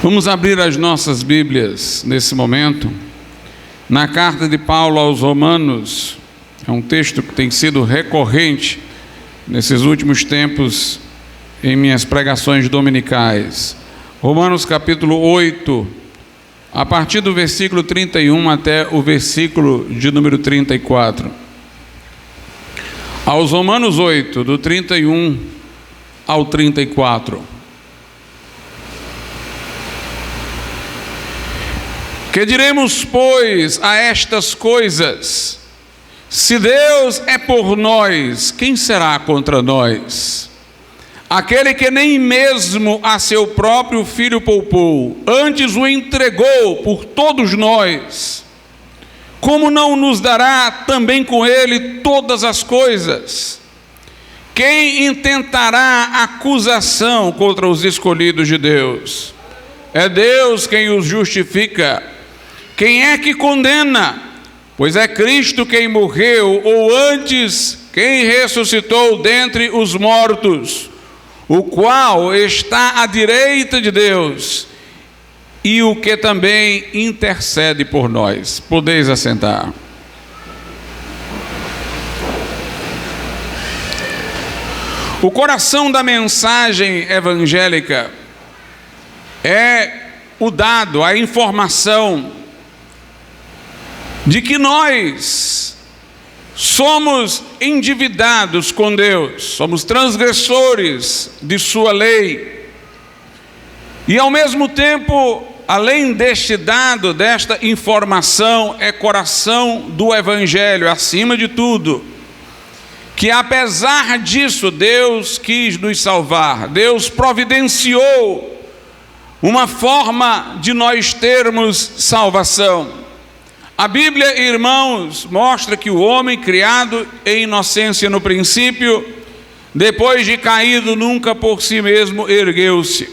Vamos abrir as nossas Bíblias nesse momento, na carta de Paulo aos Romanos. É um texto que tem sido recorrente nesses últimos tempos em minhas pregações dominicais. Romanos capítulo 8, a partir do versículo 31 até o versículo de número 34. Aos Romanos 8, do 31 ao 34. Que diremos, pois, a estas coisas? Se Deus é por nós, quem será contra nós? Aquele que nem mesmo a seu próprio filho poupou, antes o entregou por todos nós, como não nos dará também com ele todas as coisas? Quem intentará acusação contra os escolhidos de Deus? É Deus quem os justifica. Quem é que condena? Pois é Cristo quem morreu, ou antes, quem ressuscitou dentre os mortos, o qual está à direita de Deus, e o que também intercede por nós. Podeis assentar. O coração da mensagem evangélica é o dado, a informação de que nós somos endividados com Deus, somos transgressores de sua lei, e ao mesmo tempo, além deste dado, desta informação, é coração do Evangelho, acima de tudo, que apesar disso, Deus quis nos salvar, Deus providenciou uma forma de nós termos salvação. A Bíblia, irmãos, mostra que o homem criado em inocência no princípio, depois de caído, nunca por si mesmo ergueu-se.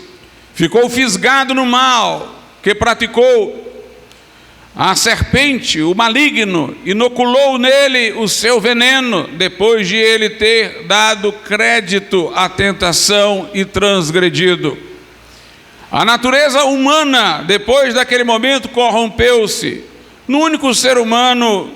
Ficou fisgado no mal que praticou. A serpente, o maligno, inoculou nele o seu veneno, depois de ele ter dado crédito à tentação e transgredido. A natureza humana, depois daquele momento, corrompeu-se. No único ser humano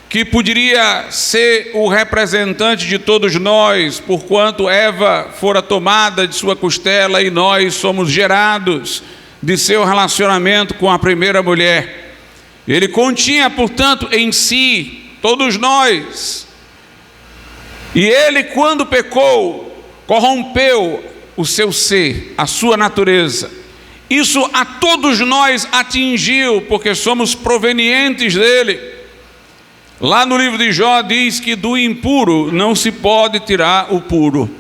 que poderia ser o representante de todos nós, porquanto Eva fora tomada de sua costela e nós somos gerados de seu relacionamento com a primeira mulher. Ele continha, portanto, em si todos nós. E ele, quando pecou, corrompeu o seu ser, a sua natureza. Isso a todos nós atingiu, porque somos provenientes dele. Lá no livro de Jó diz que do impuro não se pode tirar o puro.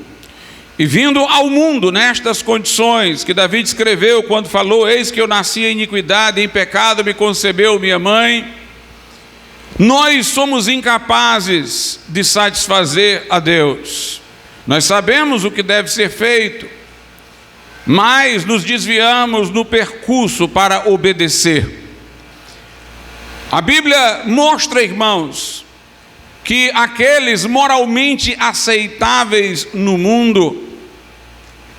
E vindo ao mundo nestas condições que Davi escreveu quando falou: eis que eu nasci em iniquidade, em pecado me concebeu minha mãe. Nós somos incapazes de satisfazer a Deus. Nós sabemos o que deve ser feito, mas nos desviamos no percurso para obedecer. A Bíblia mostra, irmãos, que aqueles moralmente aceitáveis no mundo,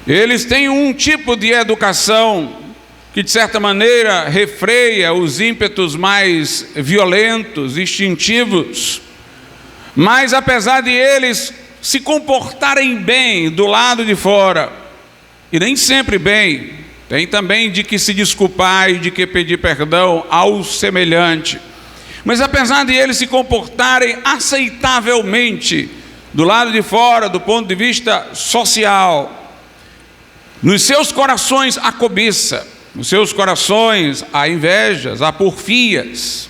eles têm um tipo de educação que de certa maneira refreia os ímpetos mais violentos, instintivos, mas apesar de eles se comportarem bem do lado de fora, e nem sempre bem, tem também de que se desculpar e de que pedir perdão ao semelhante. Mas apesar de eles se comportarem aceitavelmente do lado de fora, do ponto de vista social, nos seus corações há cobiça, nos seus corações há invejas, há porfias.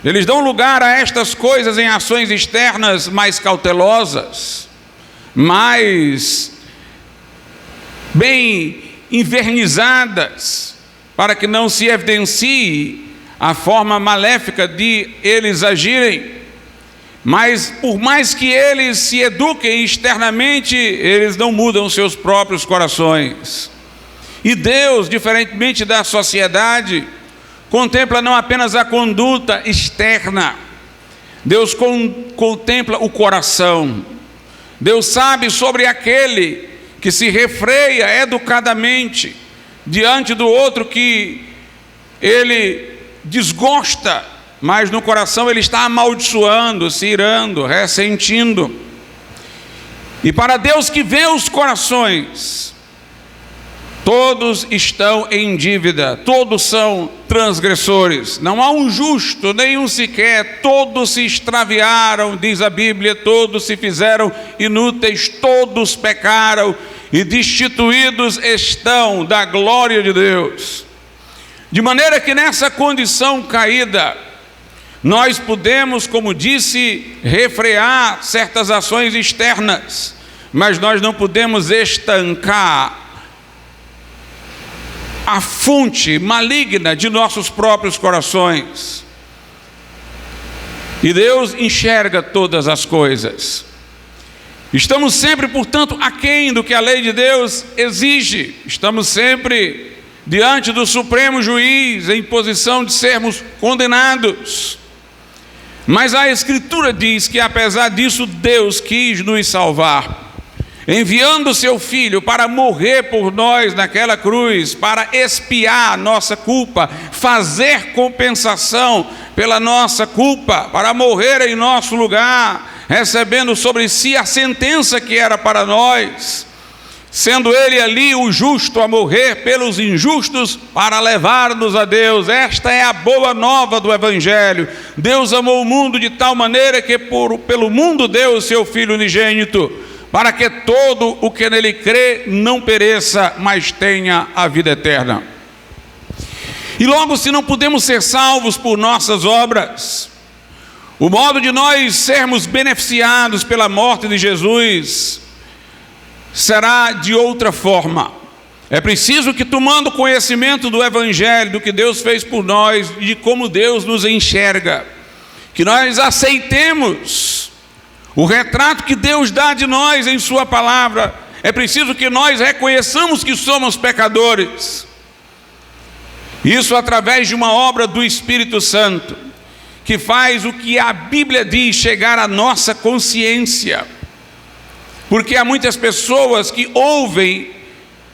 Eles dão lugar a estas coisas em ações externas mais cautelosas, mais bem invernizadas, para que não se evidencie a forma maléfica de eles agirem. Mas por mais que eles se eduquem externamente, eles não mudam seus próprios corações. E Deus, diferentemente da sociedade, contempla não apenas a conduta externa, Deus contempla o coração. Deus sabe sobre aquele que se refreia educadamente, diante do outro que ele desgosta, mas no coração ele está amaldiçoando, se irando, ressentindo. E para Deus que vê os corações, todos estão em dívida, todos são transgressores. Não há um justo, nenhum sequer, todos se extraviaram, diz a Bíblia, todos se fizeram inúteis, todos pecaram e destituídos estão da glória de Deus. De maneira que nessa condição caída, nós podemos, como disse, refrear certas ações externas, mas nós não podemos estancar a fonte maligna de nossos próprios corações. E Deus enxerga todas as coisas. Estamos sempre, portanto, aquém do que a lei de Deus exige. Estamos sempre diante do Supremo Juiz, em posição de sermos condenados. Mas a Escritura diz que, apesar disso, Deus quis nos salvar, enviando seu Filho para morrer por nós naquela cruz, para expiar a nossa culpa, fazer compensação pela nossa culpa, para morrer em nosso lugar, recebendo sobre si a sentença que era para nós, sendo Ele ali o justo a morrer pelos injustos para levar-nos a Deus. Esta é a boa nova do Evangelho. Deus amou o mundo de tal maneira que pelo mundo deu o seu Filho unigênito, para que todo o que nele crê não pereça, mas tenha a vida eterna. E logo, se não podemos ser salvos por nossas obras, o modo de nós sermos beneficiados pela morte de Jesus será de outra forma. É preciso que, tomando conhecimento do Evangelho, do que Deus fez por nós e de como Deus nos enxerga, que nós aceitemos o retrato que Deus dá de nós em sua palavra. É preciso que nós reconheçamos que somos pecadores. Isso através de uma obra do Espírito Santo, que faz o que a Bíblia diz chegar à nossa consciência. Porque há muitas pessoas que ouvem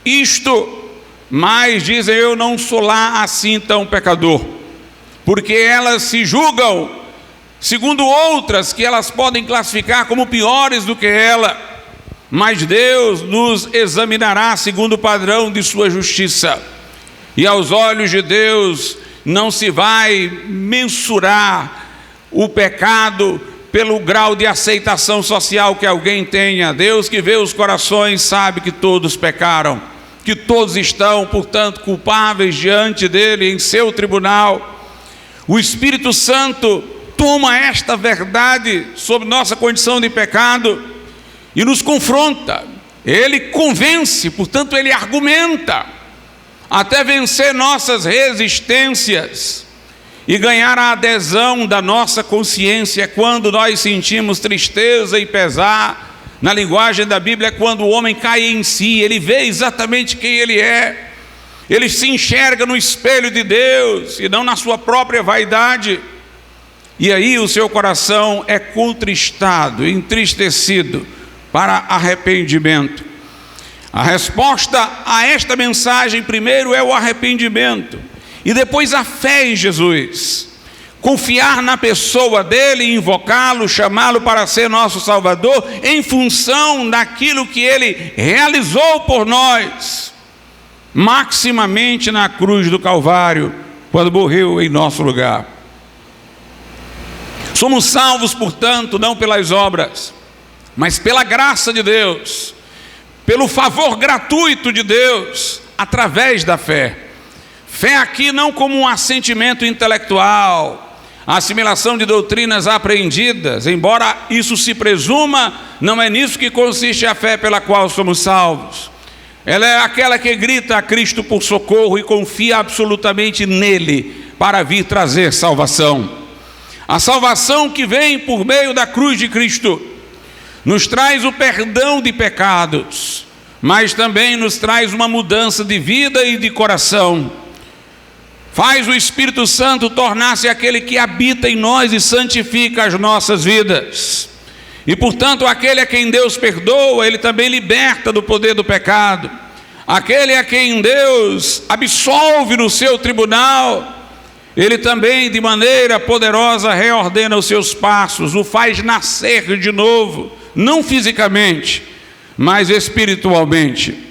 isto, mas dizem: eu não sou lá assim tão pecador. Porque elas se julgam segundo outras que elas podem classificar como piores do que ela. Mas Deus nos examinará segundo o padrão de sua justiça. E aos olhos de Deus não se vai mensurar o pecado pelo grau de aceitação social que alguém tenha. Deus, que vê os corações, sabe que todos pecaram, que todos estão, portanto, culpáveis diante dele em seu tribunal. O Espírito Santo toma esta verdade sobre nossa condição de pecado e nos confronta. Ele convence, portanto, ele argumenta, até vencer nossas resistências e ganhar a adesão da nossa consciência. Quando nós sentimos tristeza e pesar, na linguagem da Bíblia, é quando o homem cai em si, ele vê exatamente quem ele é, ele se enxerga no espelho de Deus e não na sua própria vaidade, e aí o seu coração é contristado, entristecido para arrependimento. A resposta a esta mensagem primeiro é o arrependimento e depois a fé em Jesus. Confiar na pessoa dele, invocá-lo, chamá-lo para ser nosso Salvador em função daquilo que ele realizou por nós, maximamente na cruz do Calvário, quando morreu em nosso lugar. Somos salvos, portanto, não pelas obras, mas pela graça de Deus, pelo favor gratuito de Deus, através da fé. Fé aqui não como um assentimento intelectual, a assimilação de doutrinas aprendidas, embora isso se presuma, não é nisso que consiste a fé pela qual somos salvos. Ela é aquela que grita a Cristo por socorro e confia absolutamente nele para vir trazer salvação. A salvação que vem por meio da cruz de Cristo nos traz o perdão de pecados, mas também nos traz uma mudança de vida e de coração. Faz o Espírito Santo tornar-se aquele que habita em nós e santifica as nossas vidas. E, portanto, aquele a quem Deus perdoa, ele também liberta do poder do pecado. aquele a quem Deus absolve no seu tribunal, Ele também de maneira poderosa reordena os seus passos, o faz nascer de novo, não fisicamente, mas espiritualmente.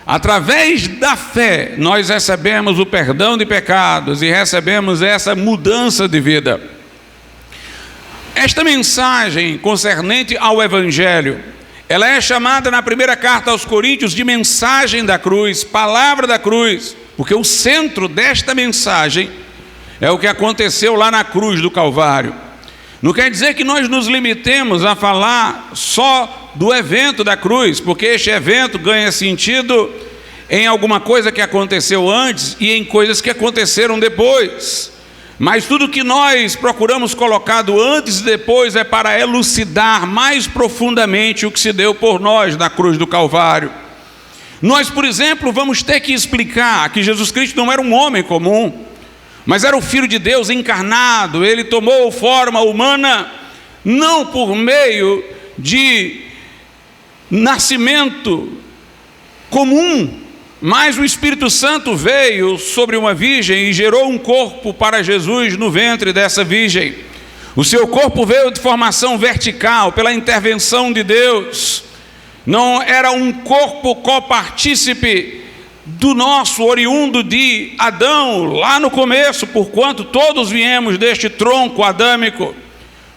Através da fé, nós recebemos o perdão de pecados e recebemos essa mudança de vida. Esta mensagem concernente ao Evangelho, ela é chamada na primeira carta aos Coríntios de mensagem da cruz, palavra da cruz, porque o centro desta mensagem é o que aconteceu lá na cruz do Calvário. Não quer dizer que nós nos limitemos a falar só do evento da cruz, porque este evento ganha sentido em alguma coisa que aconteceu antes e em coisas que aconteceram depois. Mas tudo que nós procuramos colocar do antes e depois é para elucidar mais profundamente o que se deu por nós na cruz do Calvário. Nós, por exemplo, vamos ter que explicar que Jesus Cristo não era um homem comum, mas era o Filho de Deus encarnado. Ele tomou forma humana, não por meio de nascimento comum, mas o Espírito Santo veio sobre uma virgem e gerou um corpo para Jesus no ventre dessa virgem. O seu corpo veio de formação vertical, pela intervenção de Deus. Não era um corpo copartícipe do nosso, oriundo de Adão, lá no começo, porquanto todos viemos deste tronco adâmico.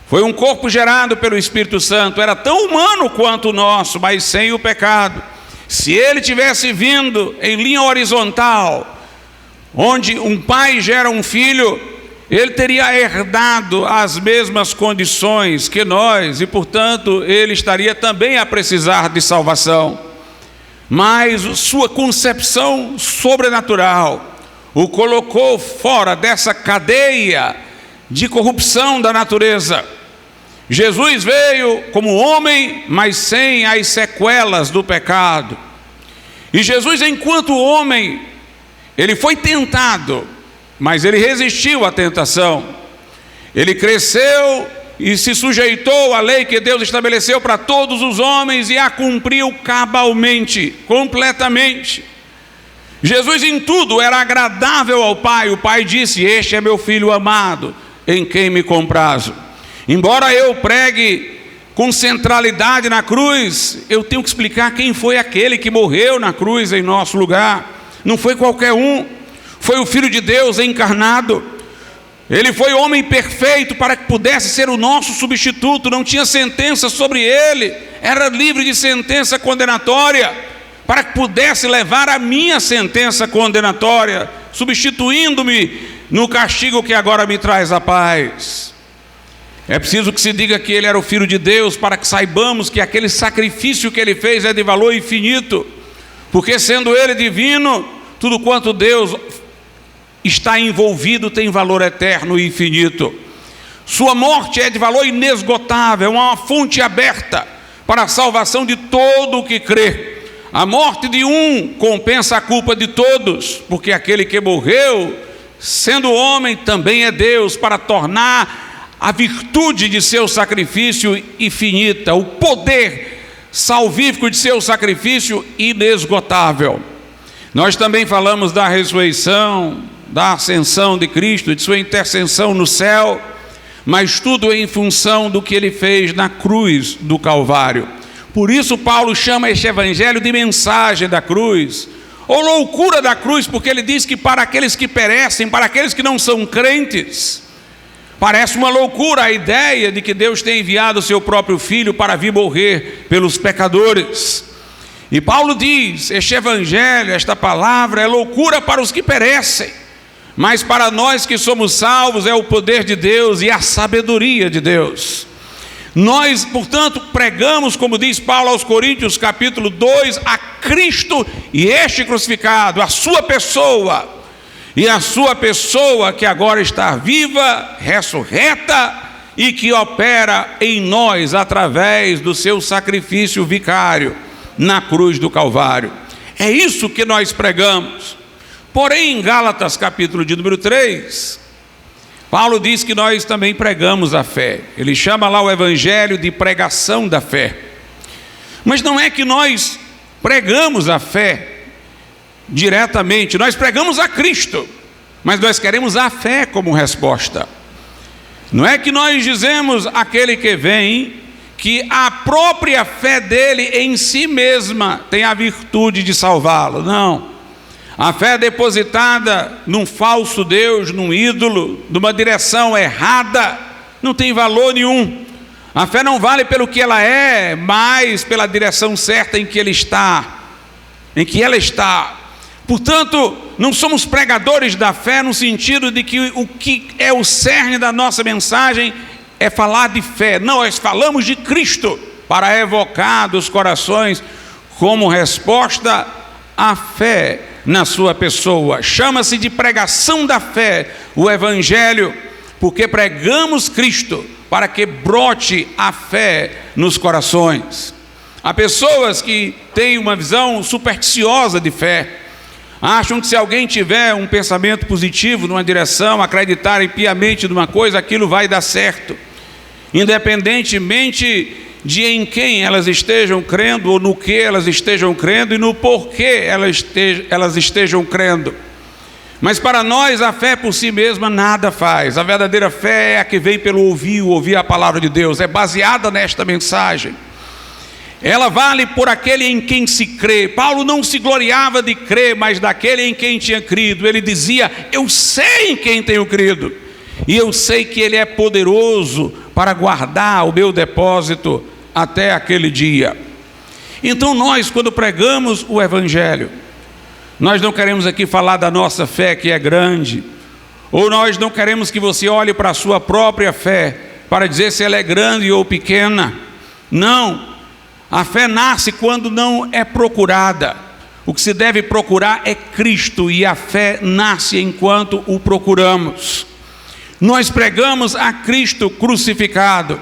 Foi um corpo gerado pelo Espírito Santo, era tão humano quanto o nosso, mas sem o pecado. Se ele tivesse vindo em linha horizontal, onde um pai gera um filho, ele teria herdado as mesmas condições que nós, e portanto ele estaria também a precisar de salvação. Mas sua concepção sobrenatural o colocou fora dessa cadeia de corrupção da natureza. Jesus veio como homem, mas sem as sequelas do pecado. E Jesus, enquanto homem, ele foi tentado, mas ele resistiu à tentação. Ele cresceu e se sujeitou à lei que Deus estabeleceu para todos os homens e a cumpriu cabalmente, completamente. Jesus em tudo era agradável ao Pai. O Pai disse: este é meu filho amado, em quem me comprazo. Embora eu pregue com centralidade na cruz, eu tenho que explicar quem foi aquele que morreu na cruz em nosso lugar. Não foi qualquer um, foi o Filho de Deus encarnado. Ele foi homem perfeito para que pudesse ser o nosso substituto. Não tinha sentença sobre ele, era livre de sentença condenatória, para que pudesse levar a minha sentença condenatória, substituindo-me no castigo que agora me traz a paz. É preciso que se diga que ele era o Filho de Deus, para que saibamos que aquele sacrifício que ele fez é de valor infinito, porque sendo ele divino, tudo quanto Deus está envolvido tem valor eterno e infinito. Sua morte é de valor inesgotável, é uma fonte aberta para a salvação de todo o que crê. A morte de um compensa a culpa de todos, porque aquele que morreu, sendo homem, também é Deus, para tornar a virtude de seu sacrifício infinita, o poder salvífico de seu sacrifício inesgotável. Nós também falamos da ressurreição, da ascensão de Cristo, de sua intercessão no céu, mas tudo em função do que ele fez na cruz do Calvário. Por isso Paulo chama este evangelho de mensagem da cruz, ou loucura da cruz, porque ele diz que para aqueles que perecem, para aqueles que não são crentes, parece uma loucura a ideia de que Deus tem enviado o seu próprio Filho para vir morrer pelos pecadores. E Paulo diz: este evangelho, esta palavra é loucura para os que perecem, mas para nós que somos salvos é o poder de Deus e a sabedoria de Deus. Nós, portanto, pregamos, como diz Paulo aos Coríntios, capítulo 2, a Cristo e este crucificado, a sua pessoa, e a sua pessoa que agora está viva, ressurreta, e que opera em nós através do seu sacrifício vicário na cruz do Calvário. É isso que nós pregamos. Porém, em Gálatas, capítulo de número 3, Paulo diz que nós também pregamos a fé. Ele chama lá o evangelho de pregação da fé. Mas não é que nós pregamos a fé diretamente. Nós pregamos a Cristo, mas nós queremos a fé como resposta. Não é que nós dizemos àquele que vem que a própria fé dele em si mesma tem a virtude de salvá-lo. Não. A fé é depositada num falso Deus, num ídolo, numa direção errada, não tem valor nenhum. A fé não vale pelo que ela é, mas pela direção certa em que ela está. Portanto, não somos pregadores da fé no sentido de que o que é o cerne da nossa mensagem é falar de fé. Não, nós falamos de Cristo para evocar dos corações como resposta à fé na sua pessoa. Chama-se de pregação da fé o Evangelho, porque pregamos Cristo para que brote a fé nos corações. Há pessoas que têm uma visão supersticiosa de fé, acham que se alguém tiver um pensamento positivo numa direção, acreditarem piamente numa coisa, aquilo vai dar certo, independentemente de em quem elas estejam crendo, ou no que elas estejam crendo, e no porquê elas estejam crendo. Mas para nós a fé por si mesma nada faz. A verdadeira fé é a que vem pelo ouvir a palavra de Deus, é baseada nesta mensagem. Ela vale por aquele em quem se crê. Paulo não se gloriava de crer, mas daquele em quem tinha crido. Ele dizia: eu sei em quem tenho crido, e eu sei que ele é poderoso para guardar o meu depósito até aquele dia. Então nós, quando pregamos o Evangelho, nós não queremos aqui falar da nossa fé que é grande, ou nós não queremos que você olhe para a sua própria fé para dizer se ela é grande ou pequena. Não, a fé nasce quando não é procurada. O que se deve procurar é Cristo, e a fé nasce enquanto o procuramos. Nós pregamos a Cristo crucificado,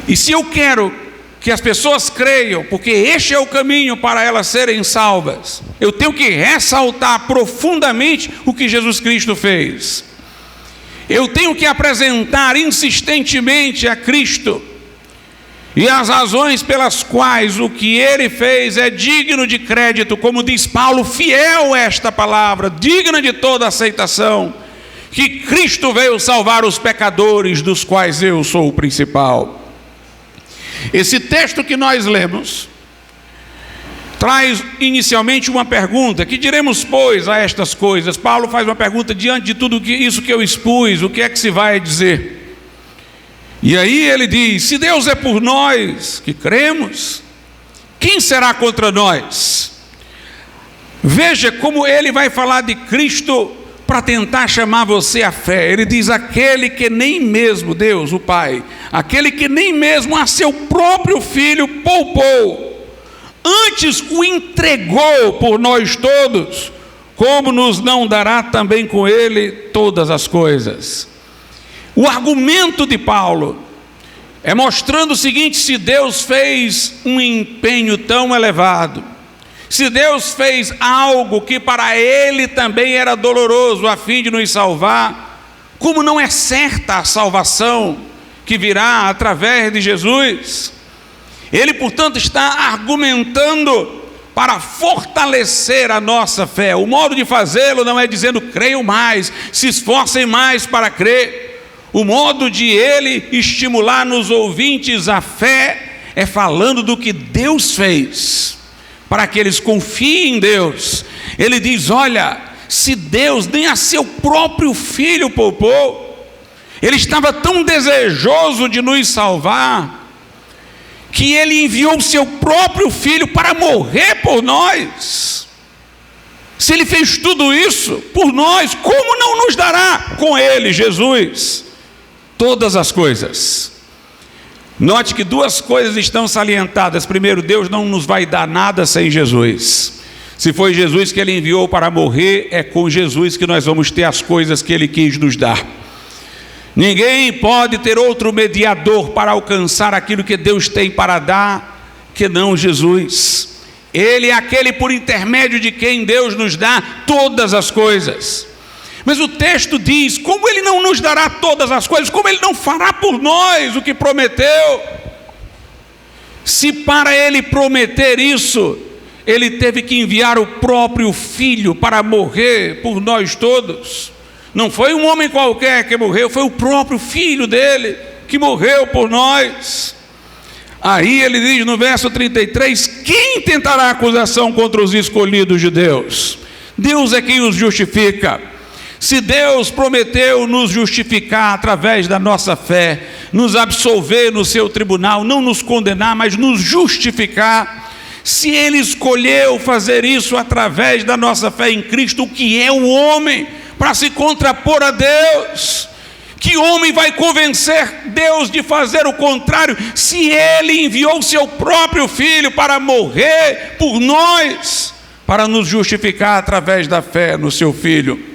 e se eu quero que as pessoas creiam, porque este é o caminho para elas serem salvas, eu tenho que ressaltar profundamente o que Jesus Cristo fez. Eu tenho que apresentar insistentemente a Cristo e as razões pelas quais o que ele fez é digno de crédito, como diz Paulo, fiel esta palavra, digna de toda aceitação, que Cristo veio salvar os pecadores, dos quais eu sou o principal. Esse texto que nós lemos traz inicialmente uma pergunta: que diremos, pois, a estas coisas? Paulo faz uma pergunta: diante de tudo isso que eu expus, o que é que se vai dizer? E aí ele diz: se Deus é por nós que cremos, quem será contra nós? Veja como ele vai falar de Cristo para tentar chamar você à fé. Ele diz: aquele que nem mesmo, Deus, o Pai, aquele que nem mesmo a seu próprio Filho poupou, antes o entregou por nós todos, como nos não dará também com ele todas as coisas? O argumento de Paulo é mostrando o seguinte: se Deus fez um empenho tão elevado, se Deus fez algo que para ele também era doloroso a fim de nos salvar, como não é certa a salvação que virá através de Jesus? Ele, portanto, está argumentando para fortalecer a nossa fé. O modo de fazê-lo não é dizendo creiam mais, se esforcem mais para crer. O modo de ele estimular nos ouvintes a fé é falando do que Deus fez, para que eles confiem em Deus. Ele diz: olha, se Deus nem a seu próprio Filho poupou, ele estava tão desejoso de nos salvar, que ele enviou o seu próprio Filho para morrer por nós. Se ele fez tudo isso por nós, como não nos dará com ele, Jesus, todas as coisas? Note que duas coisas estão salientadas. Primeiro, Deus não nos vai dar nada sem Jesus. Se foi Jesus que ele enviou para morrer, é com Jesus que nós vamos ter as coisas que ele quis nos dar. Ninguém pode ter outro mediador para alcançar aquilo que Deus tem para dar, que não Jesus. Ele é aquele por intermédio de quem Deus nos dá todas as coisas. Mas o texto diz: como ele não nos dará todas as coisas, como ele não fará por nós o que prometeu? Se para ele prometer isso Ele teve que enviar o próprio Filho para morrer por nós todos. Não foi um homem qualquer que morreu, foi o próprio Filho dele que morreu por nós. Aí ele diz no verso 33, quem tentará acusação contra os escolhidos de Deus? Deus é quem os justifica. Se Deus prometeu nos justificar através da nossa fé, nos absolver no seu tribunal, não nos condenar, mas nos justificar, se Ele escolheu fazer isso através da nossa fé em Cristo, o que é o homem para se contrapor a Deus? Que homem vai convencer Deus de fazer o contrário, se Ele enviou o seu próprio Filho para morrer por nós, para nos justificar através da fé no seu Filho?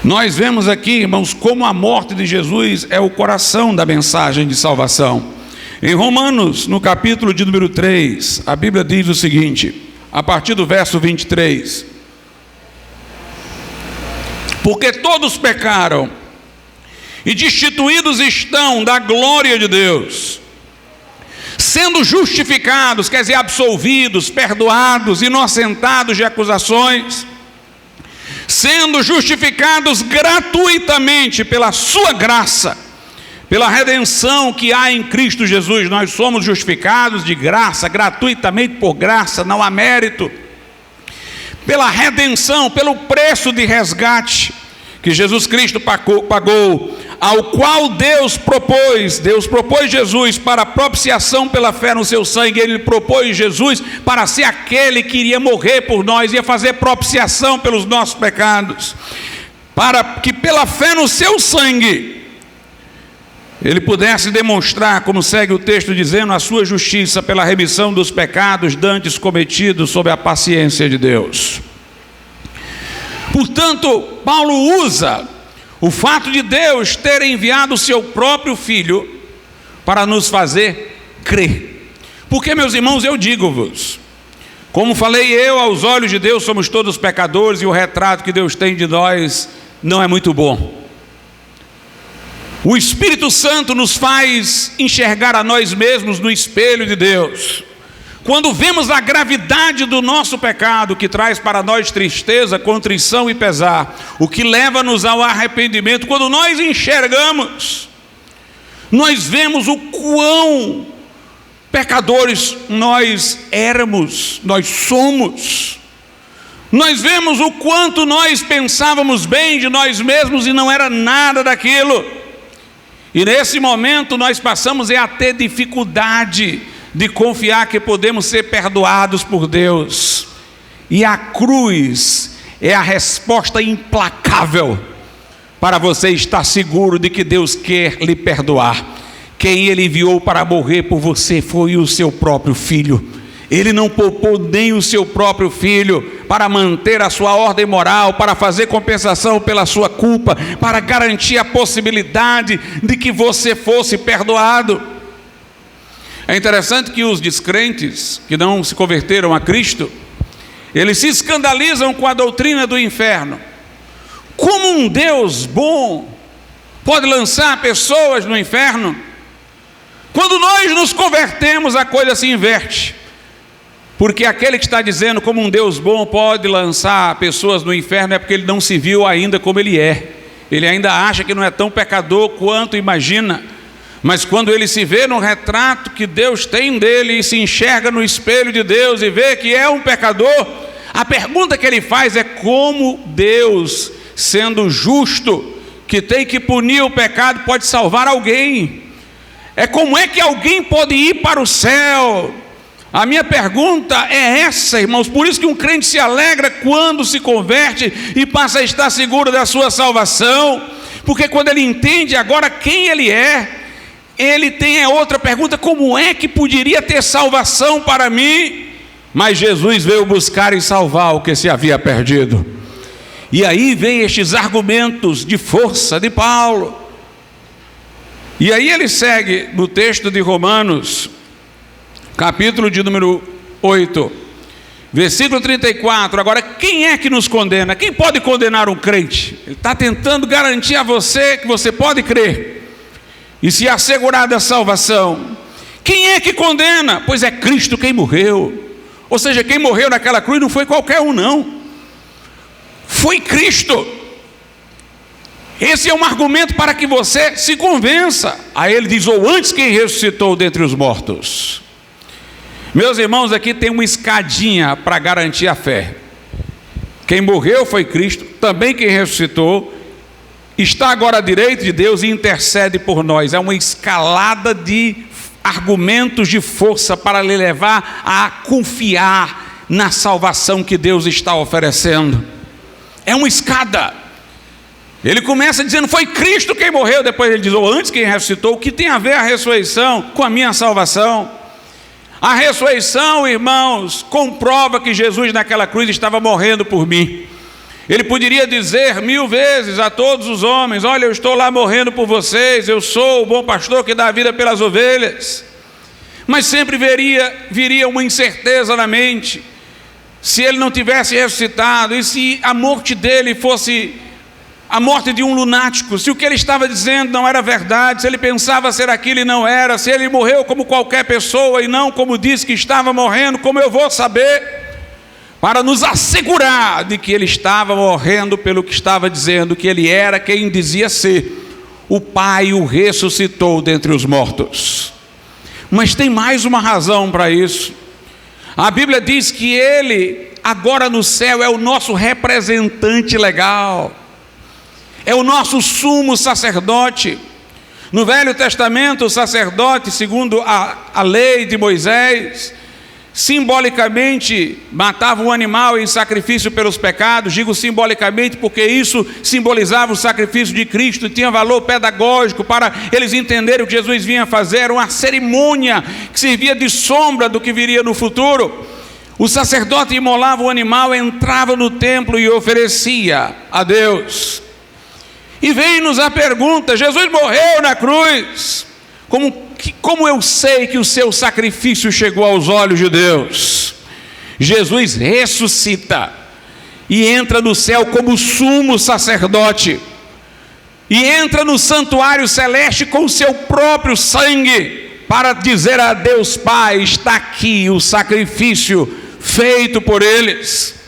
Nós vemos aqui, irmãos, como a morte de Jesus é o coração da mensagem de salvação. Em Romanos, no capítulo de número 3, a Bíblia diz o seguinte, a partir do verso 23: porque todos pecaram e destituídos estão da glória de Deus, sendo justificados, quer dizer, absolvidos, perdoados, inocentados de acusações, sendo justificados gratuitamente pela sua graça, pela redenção que há em Cristo Jesus. Nós somos justificados de graça, gratuitamente por graça, não há mérito, pela redenção, pelo preço de resgate que Jesus Cristo pagou, ao qual Deus propôs Jesus para propiciação pela fé no seu sangue. Ele propôs Jesus para ser aquele que iria morrer por nós, ia fazer propiciação pelos nossos pecados, para que pela fé no seu sangue Ele pudesse demonstrar, como segue o texto dizendo, a sua justiça pela remissão dos pecados dantes cometidos sob a paciência de Deus. Portanto, Paulo usa o fato de Deus ter enviado o seu próprio Filho para nos fazer crer. Porque, meus irmãos, eu digo-vos, como falei eu, aos olhos de Deus somos todos pecadores, e o retrato que Deus tem de nós não é muito bom. O Espírito Santo nos faz enxergar a nós mesmos no espelho de Deus. Quando vemos a gravidade do nosso pecado, que traz para nós tristeza, contrição e pesar, o que leva-nos ao arrependimento, quando nós enxergamos, nós vemos o quão pecadores nós éramos, nós somos. Nós vemos o quanto nós pensávamos bem de nós mesmos e não era nada daquilo. E nesse momento nós passamos a ter dificuldade de confiar que podemos ser perdoados por Deus. E a cruz é a resposta implacável para você estar seguro de que Deus quer lhe perdoar. Quem Ele enviou para morrer por você foi o seu próprio Filho. Ele não poupou nem o seu próprio Filho para manter a sua ordem moral, para fazer compensação pela sua culpa, para garantir a possibilidade de que você fosse perdoado. É interessante que os descrentes que não se converteram a Cristo, eles se escandalizam com a doutrina do inferno. Como um Deus bom pode lançar pessoas no inferno? Quando nós nos convertemos, a coisa se inverte. Porque aquele que está dizendo como um Deus bom pode lançar pessoas no inferno é porque ele não se viu ainda como ele é. Ele ainda acha que não é tão pecador quanto imagina. Mas quando ele se vê no retrato que Deus tem dele e se enxerga no espelho de Deus e vê que é um pecador, a pergunta que ele faz é como Deus, sendo justo, que tem que punir o pecado, pode salvar alguém. É como é que alguém pode ir para o céu? A minha pergunta é essa, irmãos. Por isso que um crente se alegra quando se converte e passa a estar seguro da sua salvação, porque quando ele entende agora quem ele é, ele tem outra pergunta: como é que poderia ter salvação para mim? Mas Jesus veio buscar e salvar o que se havia perdido. E aí vem estes argumentos de força de Paulo. E aí ele segue no texto de Romanos, capítulo de número 8, versículo 34. Agora, quem é que nos condena? Quem pode condenar um crente? Ele está tentando garantir a você que você pode crer e se assegurar da salvação. Quem é que condena? Pois é Cristo quem morreu. Ou seja, quem morreu naquela cruz não foi qualquer um, não. Foi Cristo. Esse é um argumento para que você se convença. Aí ele diz, ou antes quem ressuscitou dentre os mortos. Meus irmãos, aqui tem uma escadinha para garantir a fé. Quem morreu foi Cristo, também quem ressuscitou, está agora à direita de Deus e intercede por nós. É uma escalada de argumentos de força para lhe levar a confiar na salvação que Deus está oferecendo. É uma escada. Ele começa dizendo, foi Cristo quem morreu. Depois ele diz, ou antes quem ressuscitou. O que tem a ver a ressurreição com a minha salvação? A ressurreição, irmãos, comprova que Jesus naquela cruz estava morrendo por mim. Ele poderia dizer 1000 vezes a todos os homens, olha, eu estou lá morrendo por vocês, eu sou o bom pastor que dá a vida pelas ovelhas. Mas sempre viria uma incerteza na mente, se ele não tivesse ressuscitado, e se a morte dele fosse a morte de um lunático, se o que ele estava dizendo não era verdade, se ele pensava ser aquilo e não era, se ele morreu como qualquer pessoa e não como disse que estava morrendo, como eu vou saber? Para nos assegurar de que ele estava morrendo pelo que estava dizendo, que ele era quem dizia ser. O Pai o ressuscitou dentre os mortos. Mas tem mais uma razão para isso. A Bíblia diz que ele, agora no céu, é o nosso representante legal. É o nosso sumo sacerdote. No Velho Testamento, o sacerdote, segundo a lei de Moisés, simbolicamente matava um animal em sacrifício pelos pecados. Digo simbolicamente porque isso simbolizava o sacrifício de Cristo, tinha valor pedagógico para eles entenderem o que Jesus vinha fazer. Era uma cerimônia que servia de sombra do que viria no futuro. O sacerdote imolava o animal, entrava no templo e oferecia a Deus. E vem-nos a pergunta, Jesus morreu na cruz, como eu sei que o seu sacrifício chegou aos olhos de Deus? Jesus ressuscita e entra no céu como sumo sacerdote, e entra no santuário celeste com o seu próprio sangue, para dizer a Deus Pai, está aqui o sacrifício feito por eles.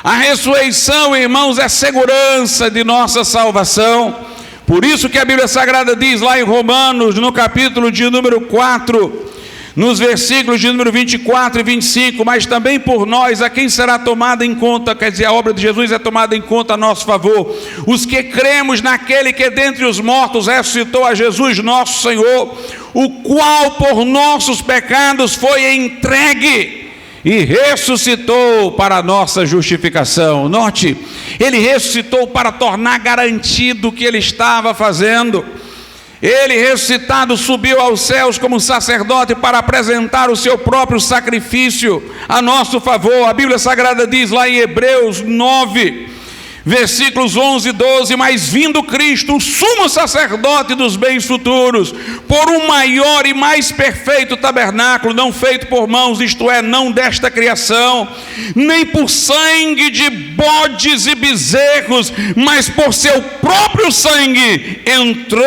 A ressurreição, irmãos, é segurança de nossa salvação. Por isso que a Bíblia Sagrada diz lá em Romanos, no capítulo de número 4, nos versículos de número 24 e 25, mas também por nós, a quem será tomada em conta, quer dizer, a obra de Jesus é tomada em conta a nosso favor, os que cremos naquele que dentre os mortos ressuscitou a Jesus nosso Senhor, o qual por nossos pecados foi entregue e ressuscitou para a nossa justificação. Note, ele ressuscitou para tornar garantido o que ele estava fazendo. Ele ressuscitado subiu aos céus como sacerdote para apresentar o seu próprio sacrifício a nosso favor. A Bíblia Sagrada diz lá em Hebreus 9, versículos 11 e 12, mas vindo Cristo, o sumo sacerdote dos bens futuros, por um maior e mais perfeito tabernáculo, não feito por mãos, isto é, não desta criação, nem por sangue de bodes e bezerros, mas por seu próprio sangue, entrou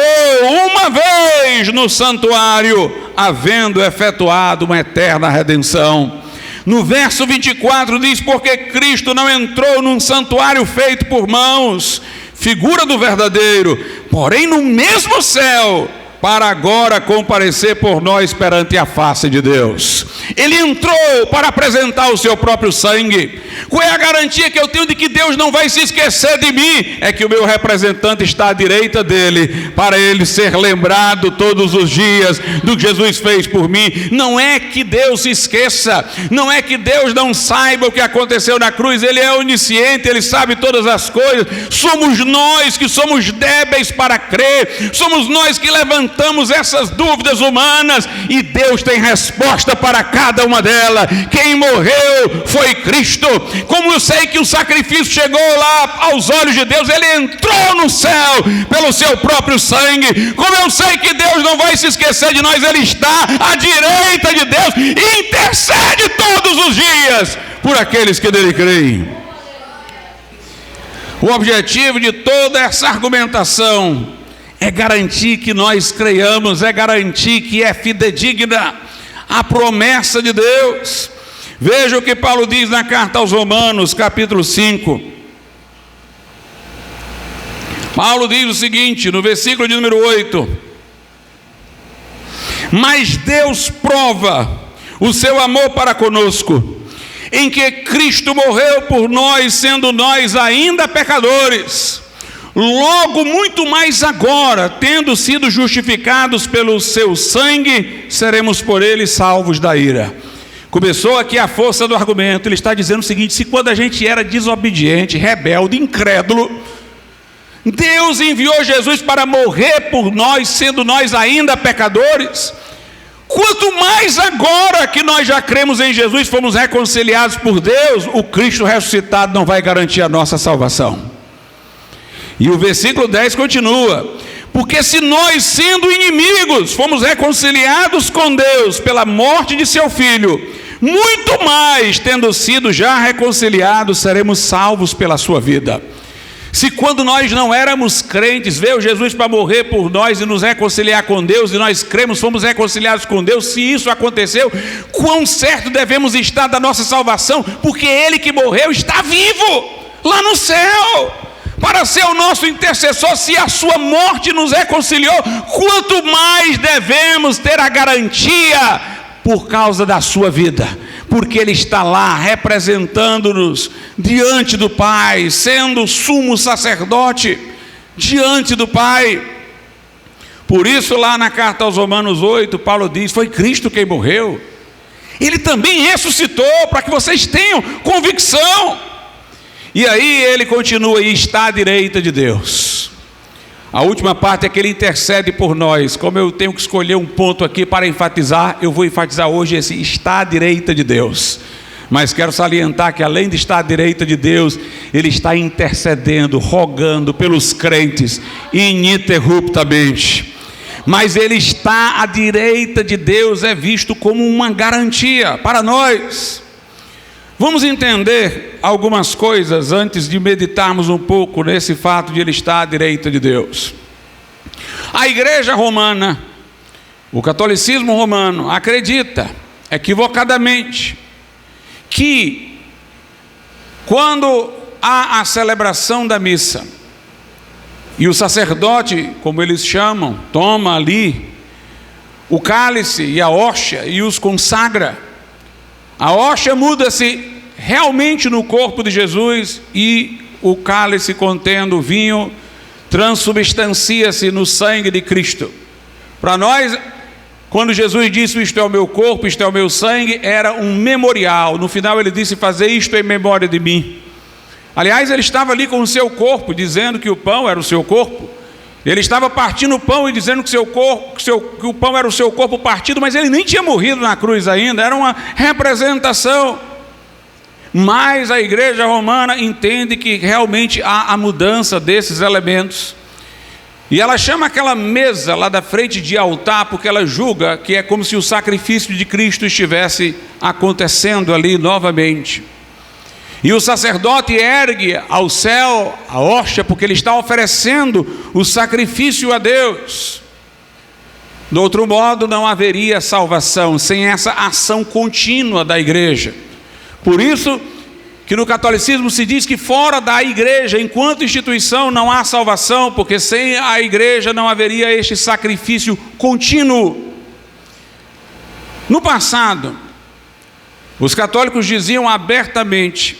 uma vez no santuário, havendo efetuado uma eterna redenção. No verso 24 diz, porque Cristo não entrou num santuário feito por mãos, figura do verdadeiro, porém no mesmo céu, para agora comparecer por nós perante a face de Deus. Ele entrou para apresentar o seu próprio sangue. Qual é a garantia que eu tenho de que Deus não vai se esquecer de mim? É que o meu representante está à direita dele, para ele ser lembrado todos os dias do que Jesus fez por mim. Não é que Deus se esqueça, não é que Deus não saiba o que aconteceu na cruz. Ele é onisciente, ele sabe todas as coisas. Somos nós que somos débeis para crer, somos nós que levantamos essas dúvidas humanas, e Deus tem resposta para cada uma delas. Quem morreu foi Cristo. Como eu sei que o sacrifício chegou lá aos olhos de Deus, ele entrou no céu pelo seu próprio sangue. Como eu sei que Deus não vai se esquecer de nós, ele está à direita de Deus e intercede todos os dias por aqueles que nele creem. O objetivo de toda essa argumentação é garantir que nós creiamos, é garantir que é fidedigna a promessa de Deus. Veja o que Paulo diz na carta aos Romanos, capítulo 5. Paulo diz o seguinte, no versículo de número 8: mas Deus prova o seu amor para conosco, em que Cristo morreu por nós, sendo nós ainda pecadores. Logo, muito mais agora, tendo sido justificados pelo seu sangue, seremos por ele salvos da ira. Começou aqui a força do argumento. Ele está dizendo o seguinte: se quando a gente era desobediente, rebelde, incrédulo, Deus enviou Jesus para morrer por nós, sendo nós ainda pecadores, quanto mais agora que nós já cremos em Jesus, fomos reconciliados por Deus, o Cristo ressuscitado não vai garantir a nossa salvação. E o versículo 10 continua: porque se nós, sendo inimigos, fomos reconciliados com Deus pela morte de seu Filho, muito mais, tendo sido já reconciliados, seremos salvos pela sua vida. Se quando nós não éramos crentes, veio Jesus para morrer por nós e nos reconciliar com Deus, e nós cremos, fomos reconciliados com Deus, se isso aconteceu, quão certo devemos estar da nossa salvação, porque Ele que morreu está vivo, lá no céu, para ser o nosso intercessor. Se a sua morte nos reconciliou, quanto mais devemos ter a garantia por causa da sua vida, porque Ele está lá representando-nos diante do Pai, sendo sumo sacerdote diante do Pai. Por isso, lá na carta aos Romanos 8, Paulo diz: foi Cristo quem morreu, Ele também ressuscitou, para que vocês tenham convicção. E aí ele continua: e está à direita de Deus. A última parte é que Ele intercede por nós. Como eu tenho que escolher um ponto aqui para enfatizar, eu vou enfatizar hoje esse está à direita de Deus. Mas quero salientar que além de estar à direita de Deus, Ele está intercedendo, rogando pelos crentes ininterruptamente. Mas Ele está à direita de Deus é visto como uma garantia para nós. Vamos entender algumas coisas antes de meditarmos um pouco nesse fato de Ele estar à direita de Deus. A igreja romana, o catolicismo romano, acredita equivocadamente que quando há a celebração da missa e o sacerdote, como eles chamam, toma ali o cálice e a hóstia e os consagra, a hóstia muda-se realmente no corpo de Jesus e o cálice contendo o vinho transubstancia-se no sangue de Cristo. Para nós, quando Jesus disse isto é o meu corpo, isto é o meu sangue, era um memorial. No final ele disse: fazer isto em memória de mim. Aliás, ele estava ali com o seu corpo, dizendo que o pão era o seu corpo. Ele estava partindo o pão e dizendo que o pão era o seu corpo partido, mas ele nem tinha morrido na cruz ainda, era uma representação. Mas a igreja romana entende que realmente há a mudança desses elementos. E ela chama aquela mesa lá da frente de altar, porque ela julga que é como se o sacrifício de Cristo estivesse acontecendo ali novamente. E o sacerdote ergue ao céu a hóstia, porque ele está oferecendo o sacrifício a Deus. De outro modo, não haveria salvação sem essa ação contínua da igreja. Por isso que no catolicismo se diz que fora da igreja, enquanto instituição, não há salvação, porque sem a igreja não haveria este sacrifício contínuo. No passado, os católicos diziam abertamente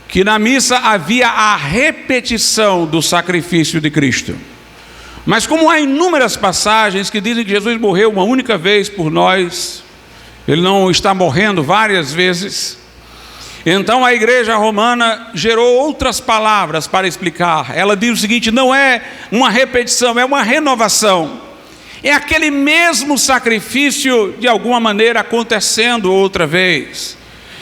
que na missa havia a repetição do sacrifício de Cristo. Mas como há inúmeras passagens que dizem que Jesus morreu uma única vez por nós, Ele não está morrendo várias vezes, então a igreja romana gerou outras palavras para explicar. Ela diz o seguinte: não é uma repetição, é uma renovação. É aquele mesmo sacrifício de alguma maneira acontecendo outra vez.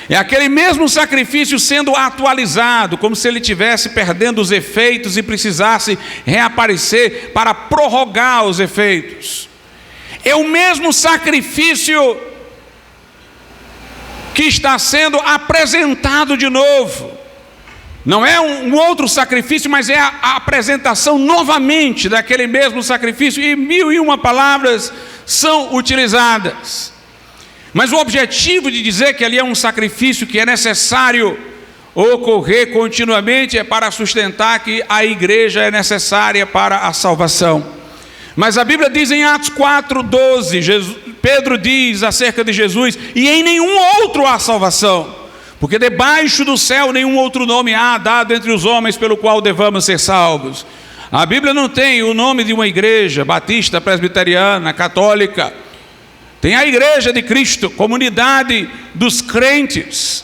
É aquele mesmo sacrifício sendo atualizado, como se ele estivesse perdendo os efeitos e precisasse reaparecer para prorrogar os efeitos. É o mesmo sacrifício que está sendo apresentado de novo. Não é um outro sacrifício, mas é a apresentação novamente daquele mesmo sacrifício, e 1001 palavras são utilizadas. Mas o objetivo de dizer que ali é um sacrifício que é necessário ocorrer continuamente é para sustentar que a igreja é necessária para a salvação. Mas a Bíblia diz em Atos 4:12, Pedro diz acerca de Jesus: e em nenhum outro há salvação, porque debaixo do céu nenhum outro nome há dado entre os homens pelo qual devamos ser salvos. A Bíblia não tem o nome de uma igreja batista, presbiteriana, católica. Tem a igreja de Cristo, comunidade dos crentes.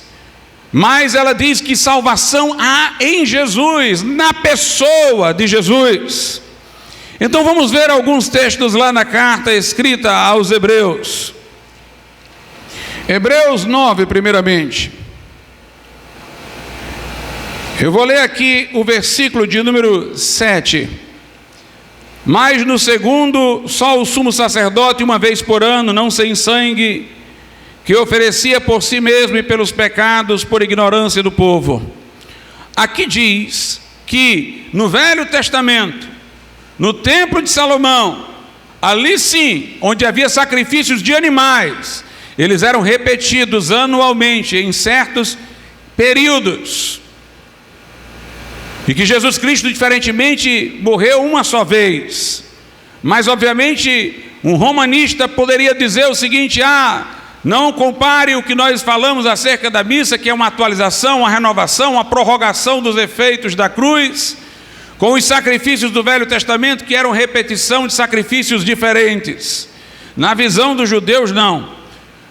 Mas ela diz que salvação há em Jesus, na pessoa de Jesus. Então vamos ver alguns textos lá na carta escrita aos Hebreus. Hebreus 9, primeiramente. Eu vou ler aqui o versículo de número 7. Mas no segundo, só o sumo sacerdote uma vez por ano, não sem sangue, que oferecia por si mesmo e pelos pecados, por ignorância do povo. Aqui diz que no Velho Testamento, no templo de Salomão, ali sim, onde havia sacrifícios de animais, eles eram repetidos anualmente em certos períodos. E que Jesus Cristo, diferentemente, morreu uma só vez. Mas, obviamente, um romanista poderia dizer o seguinte: não compare o que nós falamos acerca da missa, que é uma atualização, uma renovação, uma prorrogação dos efeitos da cruz, com os sacrifícios do Velho Testamento, que eram repetição de sacrifícios diferentes. Na visão dos judeus, não.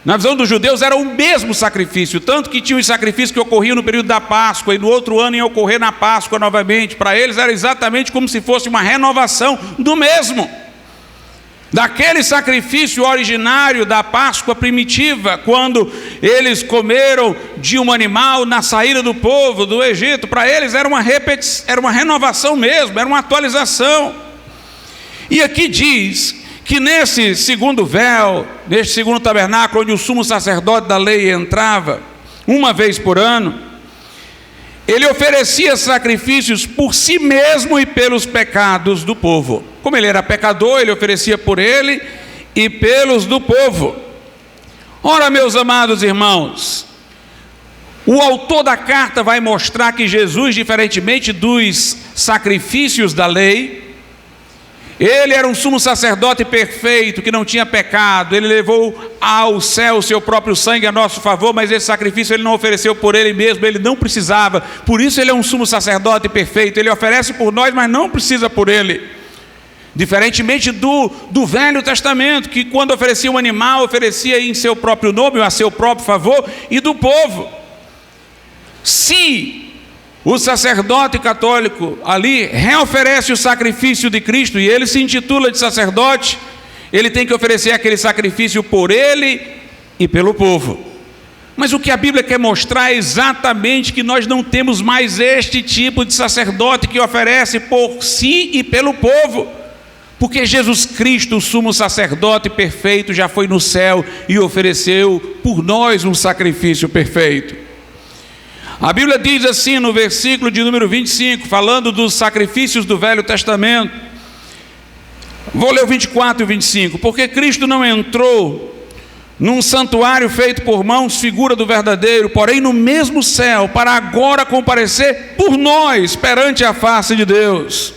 Na visão dos judeus era o mesmo sacrifício, tanto que tinha os sacrifícios que ocorriam no período da Páscoa, e no outro ano ia ocorrer na Páscoa novamente. Para eles era exatamente como se fosse uma renovação do mesmo, daquele sacrifício originário da Páscoa primitiva, quando eles comeram de um animal na saída do povo do Egito. Para eles era uma renovação mesmo, era uma atualização. E aqui diz que nesse segundo véu, neste segundo tabernáculo, onde o sumo sacerdote da lei entrava uma vez por ano, ele oferecia sacrifícios por si mesmo e pelos pecados do povo. Como ele era pecador, ele oferecia por ele e pelos do povo. Ora, meus amados irmãos, o autor da carta vai mostrar que Jesus, diferentemente dos sacrifícios da lei, ele era um sumo sacerdote perfeito, que não tinha pecado. Ele levou ao céu o seu próprio sangue a nosso favor, mas esse sacrifício ele não ofereceu por ele mesmo, ele não precisava. Por isso ele é um sumo sacerdote perfeito. Ele oferece por nós, mas não precisa por ele. Diferentemente do Velho Testamento, que quando oferecia um animal, oferecia em seu próprio nome, a seu próprio favor, e do povo. Se o sacerdote católico ali reoferece o sacrifício de Cristo, e ele se intitula de sacerdote, ele tem que oferecer aquele sacrifício por ele e pelo povo. Mas o que a Bíblia quer mostrar é exatamente que nós não temos mais este tipo de sacerdote que oferece por si e pelo povo, porque Jesus Cristo, o sumo sacerdote perfeito, já foi no céu e ofereceu por nós um sacrifício perfeito. A Bíblia diz assim no versículo de número 25, falando dos sacrifícios do Velho Testamento. Vou ler o 24 e o 25. Porque Cristo não entrou num santuário feito por mãos, figura do verdadeiro, porém no mesmo céu, para agora comparecer por nós perante a face de Deus.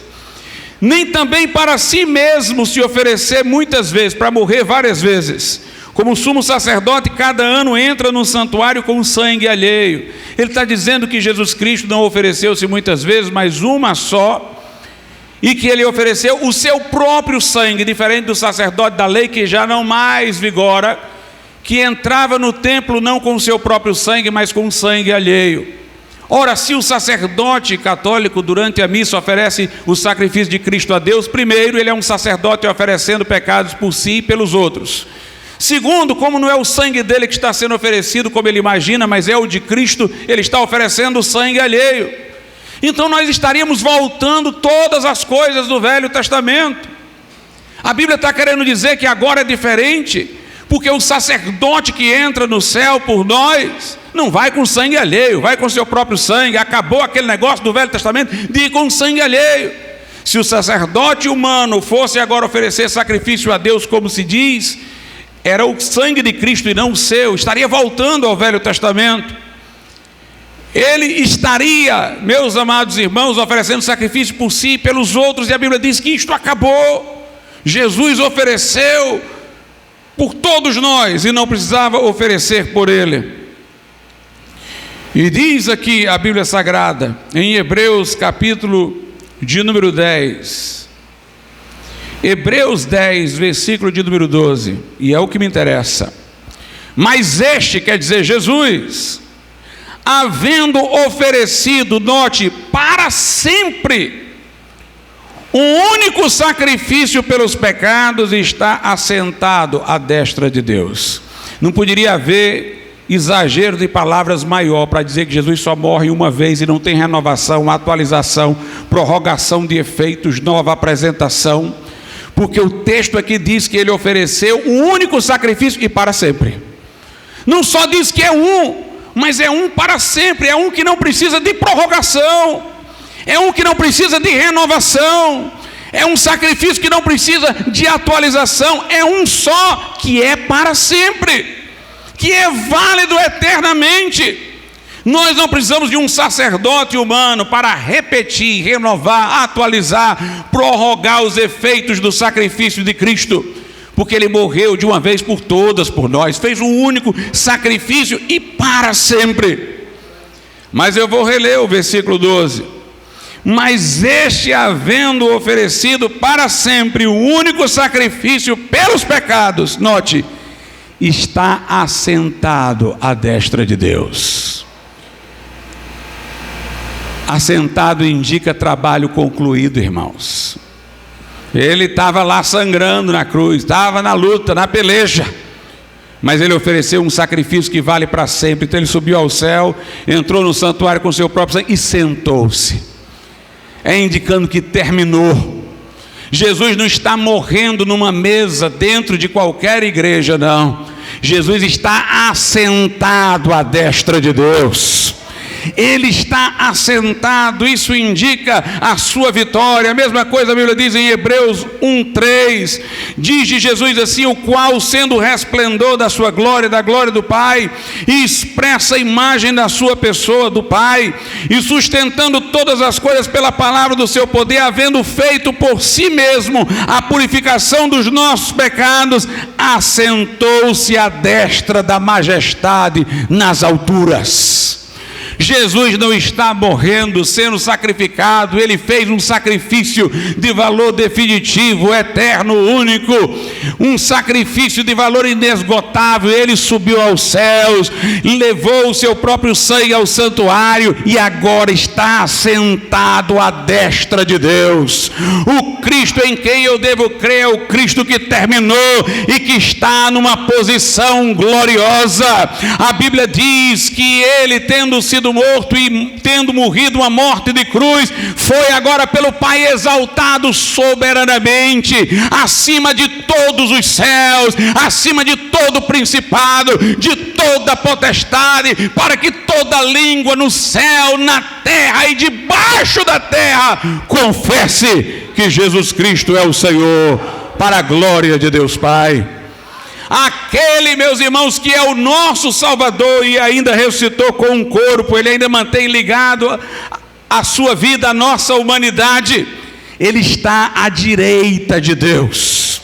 Nem também para si mesmo se oferecer muitas vezes, para morrer várias vezes. Como o sumo sacerdote, cada ano entra no santuário com sangue alheio. Ele está dizendo que Jesus Cristo não ofereceu-se muitas vezes, mas uma só, e que ele ofereceu o seu próprio sangue, diferente do sacerdote da lei, que já não mais vigora, que entrava no templo não com o seu próprio sangue, mas com sangue alheio. Ora, se o sacerdote católico durante a missa oferece o sacrifício de Cristo a Deus, primeiro, ele é um sacerdote oferecendo pecados por si e pelos outros. Segundo, como não é o sangue dele que está sendo oferecido como ele imagina, mas é o de Cristo, ele está oferecendo o sangue alheio. Então nós estaríamos voltando todas as coisas do Velho Testamento. A Bíblia está querendo dizer que agora é diferente, porque o sacerdote que entra no céu por nós não vai com sangue alheio, vai com seu próprio sangue. Acabou aquele negócio do Velho Testamento de ir com sangue alheio. Se o sacerdote humano fosse agora oferecer sacrifício a Deus, como se diz, era o sangue de Cristo e não o seu, estaria voltando ao Velho Testamento. Ele estaria, meus amados irmãos, oferecendo sacrifício por si e pelos outros, e a Bíblia diz que isto acabou. Jesus ofereceu por todos nós e não precisava oferecer por ele. E diz aqui a Bíblia Sagrada, em Hebreus capítulo de número 10, Hebreus 10, versículo de número 12, e é o que me interessa. Mas este, quer dizer Jesus, havendo oferecido, note, para sempre, um único sacrifício pelos pecados, está assentado à destra de Deus. Não poderia haver exagero de palavras maior para dizer que Jesus só morre uma vez e não tem renovação, atualização, prorrogação de efeitos, nova apresentação, porque o texto aqui diz que ele ofereceu um único sacrifício e para sempre. Não só diz que é um, mas é um para sempre, é um que não precisa de prorrogação, é um que não precisa de renovação, é um sacrifício que não precisa de atualização, é um só que é para sempre, que é válido eternamente. Nós não precisamos de um sacerdote humano para repetir, renovar, atualizar, prorrogar os efeitos do sacrifício de Cristo, porque ele morreu de uma vez por todas por nós, fez um único sacrifício e para sempre. Mas eu vou reler o versículo 12. Mas este, havendo oferecido para sempre o único sacrifício pelos pecados, note, está assentado à destra de Deus. Assentado indica trabalho concluído, irmãos. Ele estava lá sangrando na cruz, estava na luta, na peleja, mas ele ofereceu um sacrifício que vale para sempre. Então ele subiu ao céu, entrou no santuário com seu próprio sangue e sentou-se, indicando que terminou. Jesus não está morrendo numa mesa dentro de qualquer igreja, não. Jesus está assentado à destra de Deus. Ele está assentado, isso indica a sua vitória. A mesma coisa a Bíblia diz em Hebreus 1:3, diz de Jesus assim: o qual, sendo o resplendor da sua glória, da glória do Pai, e expressa a imagem da sua pessoa, do Pai, e sustentando todas as coisas pela palavra do seu poder, havendo feito por si mesmo a purificação dos nossos pecados, assentou-se à destra da majestade nas alturas. Jesus não está morrendo, sendo sacrificado, ele fez um sacrifício de valor definitivo, eterno, único, um sacrifício de valor inesgotável. Ele subiu aos céus, levou o seu próprio sangue ao santuário e agora está sentado à destra de Deus. O Cristo em quem eu devo crer é o Cristo que terminou e que está numa posição gloriosa. A Bíblia diz que ele, tendo sido morto e tendo morrido uma morte de cruz, foi agora pelo Pai exaltado soberanamente, acima de todos os céus, acima de todo principado, de toda potestade, para que toda língua no céu, na terra e debaixo da terra confesse que Jesus Cristo é o Senhor, para a glória de Deus Pai. Aquele, meus irmãos, que é o nosso Salvador e ainda ressuscitou com um corpo, ele ainda mantém ligado a sua vida, a nossa humanidade. Ele está à direita de Deus.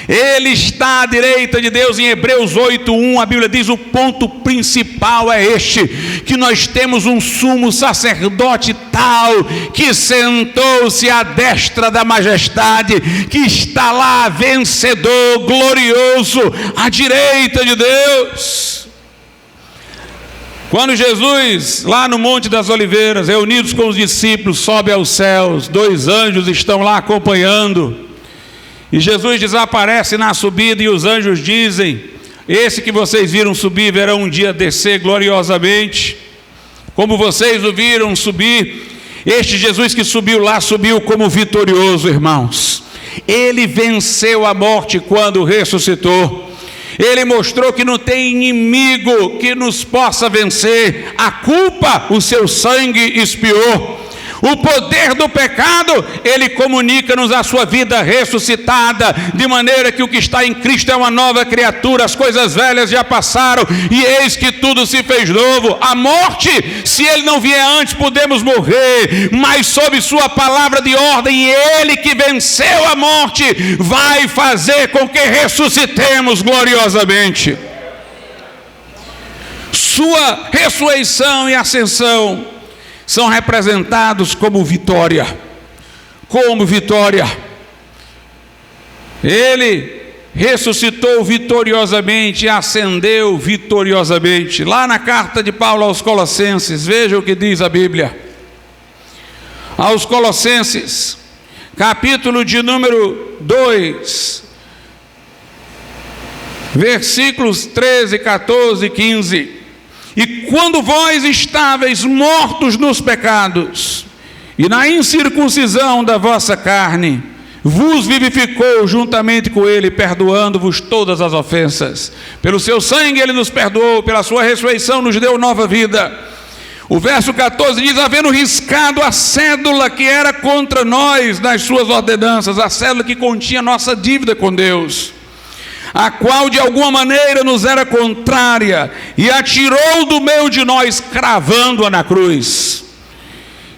Ele está à direita de Deus. Em Hebreus 8:1 a Bíblia diz: o ponto principal é este, que nós temos um sumo sacerdote tal, que sentou-se à destra da majestade, que está lá vencedor, glorioso, à direita de Deus. Quando Jesus, lá no Monte das Oliveiras, reunidos com os discípulos, sobe aos céus, 2 anjos estão lá acompanhando, e Jesus desaparece na subida, e os anjos dizem: esse que vocês viram subir, verão um dia descer gloriosamente, como vocês o viram subir. Este Jesus que subiu lá, subiu como vitorioso, irmãos. Ele venceu a morte quando ressuscitou. Ele mostrou que não tem inimigo que nos possa vencer. A culpa, o seu sangue expiou. o poder do pecado, Ele comunica-nos a sua vida ressuscitada, de maneira que o que está em Cristo é uma nova criatura, as coisas velhas já passaram, e eis que tudo se fez novo. A morte, se Ele não vier antes, podemos morrer, mas sob sua palavra de ordem, Ele que venceu a morte, vai fazer com que ressuscitemos gloriosamente. Sua ressurreição e ascensão são representados como vitória. Como vitória. Ele ressuscitou vitoriosamente e ascendeu vitoriosamente. Lá na carta de Paulo aos Colossenses, veja o que diz a Bíblia. Aos Colossenses, capítulo de número 2, versículos 13, 14 e 15. E quando vós estáveis mortos nos pecados e na incircuncisão da vossa carne, vos vivificou juntamente com Ele, perdoando-vos todas as ofensas. Pelo seu sangue Ele nos perdoou, pela sua ressurreição nos deu nova vida. O verso 14 diz: havendo riscado a cédula que era contra nós nas suas ordenanças, a cédula que continha nossa dívida com Deus, a qual de alguma maneira nos era contrária, e atirou do meio de nós, cravando-a na cruz.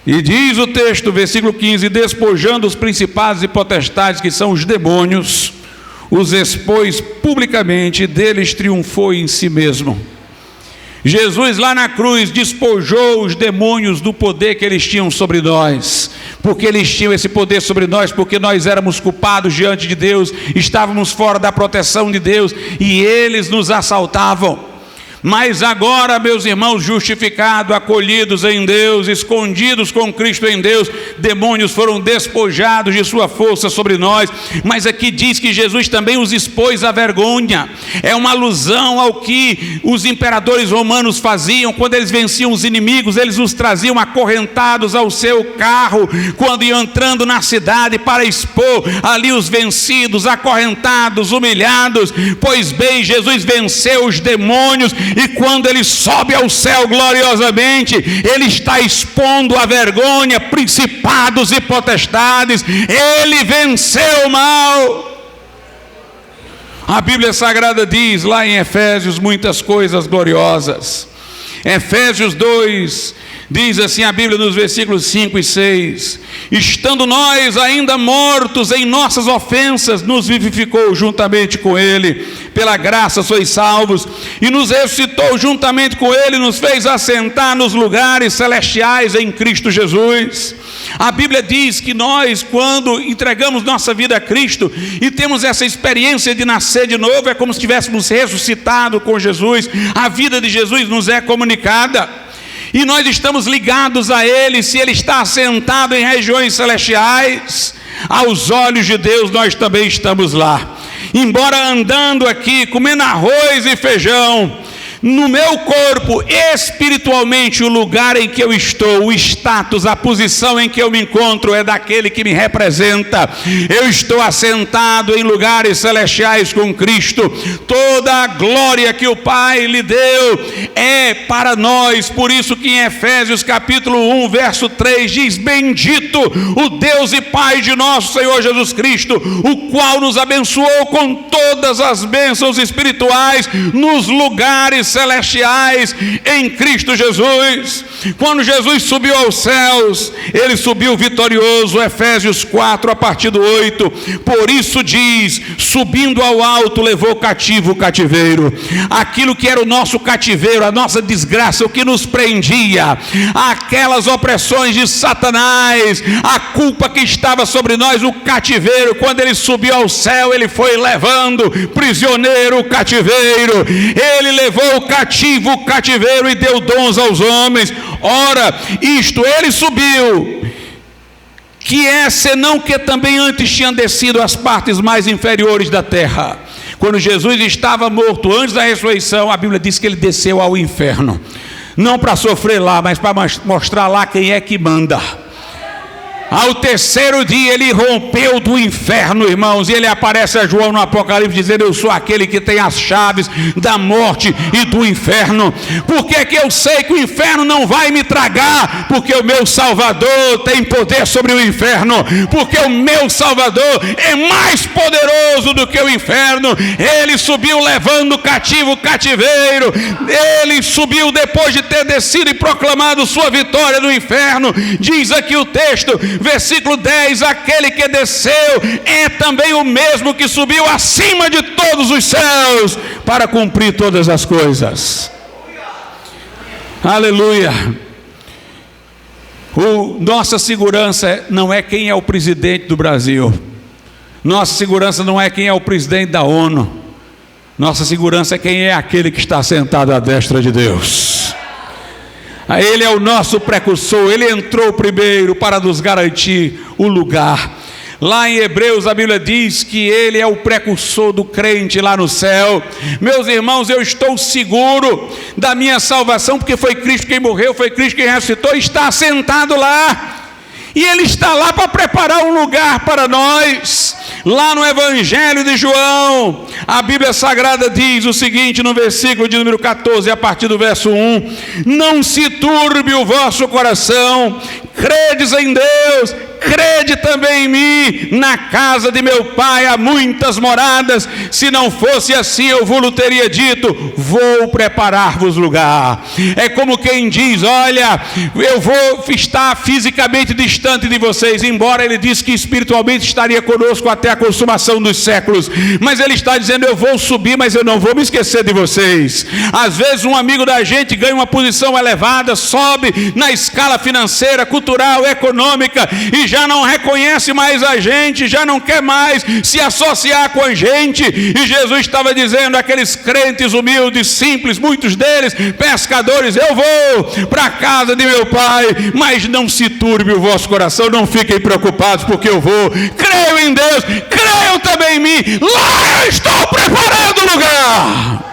E diz o texto, versículo 15: despojando os principados e potestades, que são os demônios, os expôs publicamente, e deles triunfou em si mesmo. Jesus lá na cruz despojou os demônios do poder que eles tinham sobre nós. Porque eles tinham esse poder sobre nós, porque nós éramos culpados diante de Deus, estávamos fora da proteção de Deus, e eles nos assaltavam. Mas agora, meus irmãos, justificados, acolhidos em Deus, escondidos com Cristo em Deus, demônios foram despojados de sua força sobre nós. Mas aqui diz que Jesus também os expôs à vergonha. É uma alusão ao que os imperadores romanos faziam quando eles venciam os inimigos. Eles os traziam acorrentados ao seu carro quando iam entrando na cidade, para expor ali os vencidos, acorrentados, humilhados. Pois bem, Jesus venceu os demônios, e quando Ele sobe ao céu gloriosamente, Ele está expondo a vergonha principados e potestades. Ele venceu o mal. A Bíblia Sagrada diz lá em Efésios muitas coisas gloriosas. Efésios 2 diz assim a Bíblia nos versículos 5 e 6: estando nós ainda mortos em nossas ofensas, nos vivificou juntamente com Ele, pela graça sois salvos, e nos ressuscitou juntamente com Ele, nos fez assentar nos lugares celestiais em Cristo Jesus. A Bíblia diz que nós, quando entregamos nossa vida a Cristo e temos essa experiência de nascer de novo, é como se tivéssemos ressuscitado com Jesus. A vida de Jesus nos é comunicada, e nós estamos ligados a Ele. Se Ele está assentado em regiões celestiais, aos olhos de Deus nós também estamos lá. Embora andando aqui, comendo arroz e feijão, no meu corpo, espiritualmente, o lugar em que eu estou, o status, a posição em que eu me encontro é daquele que me representa. Eu estou assentado em lugares celestiais com Cristo. Toda a glória que o Pai lhe deu é para nós. Por isso que em Efésios capítulo 1, verso 3 diz: bendito o Deus e Pai de nosso Senhor Jesus Cristo, o qual nos abençoou com todas as bênçãos espirituais nos lugares celestiais em Cristo Jesus. Quando Jesus subiu aos céus, Ele subiu vitorioso. Efésios 4, a partir do 8, por isso diz: subindo ao alto, levou cativo o cativeiro. Aquilo que era o nosso cativeiro, a nossa desgraça, o que nos prendia, aquelas opressões de Satanás, a culpa que estava sobre nós, o cativeiro, quando Ele subiu ao céu, Ele foi levando prisioneiro o cativeiro. Ele levou cativo o cativeiro e deu dons aos homens. Ora, isto Ele subiu, que é senão que também antes tinham descido às partes mais inferiores da terra. Quando Jesus estava morto, antes da ressurreição, a Bíblia diz que Ele desceu ao inferno, não para sofrer lá, mas para mostrar lá quem é que manda. Ao terceiro dia ele rompeu do inferno, irmãos, e ele aparece a João no Apocalipse dizendo: eu sou aquele que tem as chaves da morte e do inferno. Por que que eu sei que o inferno não vai me tragar? Porque o meu Salvador tem poder sobre o inferno, porque o meu Salvador é mais poderoso do que o inferno. Ele subiu levando cativo o cativeiro, ele subiu depois de ter descido e proclamado sua vitória no inferno. Diz aqui o texto, versículo 10: aquele que desceu é também o mesmo que subiu acima de todos os céus para cumprir todas as coisas. Aleluia. Nossa segurança não é quem é o presidente do Brasil. Nossa segurança não é quem é o presidente da ONU. Nossa segurança é quem é aquele que está sentado à destra de Deus. Ele é o nosso precursor, ele entrou primeiro para nos garantir o lugar. Lá em Hebreus a Bíblia diz que ele é o precursor do crente lá no céu. Meus irmãos, eu estou seguro da minha salvação, porque foi Cristo quem morreu, foi Cristo quem ressuscitou, está sentado lá. E ele está lá para preparar um lugar para nós. Lá no Evangelho de João, a Bíblia Sagrada diz o seguinte, no versículo de número 14, a partir do verso 1: não se turbe o vosso coração, credes em Deus, crede também em mim. Na casa de meu pai há muitas moradas, se não fosse assim eu vos teria dito, vou preparar-vos lugar. É como quem diz: olha, eu vou estar fisicamente distante de vocês, embora ele disse que espiritualmente estaria conosco até a consumação dos séculos, mas ele está dizendo: eu vou subir, mas eu não vou me esquecer de vocês. Às vezes um amigo da gente ganha uma posição elevada, sobe na escala financeira, cultural, econômica, e já não reconhece mais a gente, já não quer mais se associar com a gente. E Jesus estava dizendo àqueles crentes humildes, simples, muitos deles pescadores: eu vou para a casa de meu pai, mas não se turbe o vosso coração, não fiquem preocupados, porque eu vou. Creio em Deus, creiam também em mim, lá eu estou preparando lugar.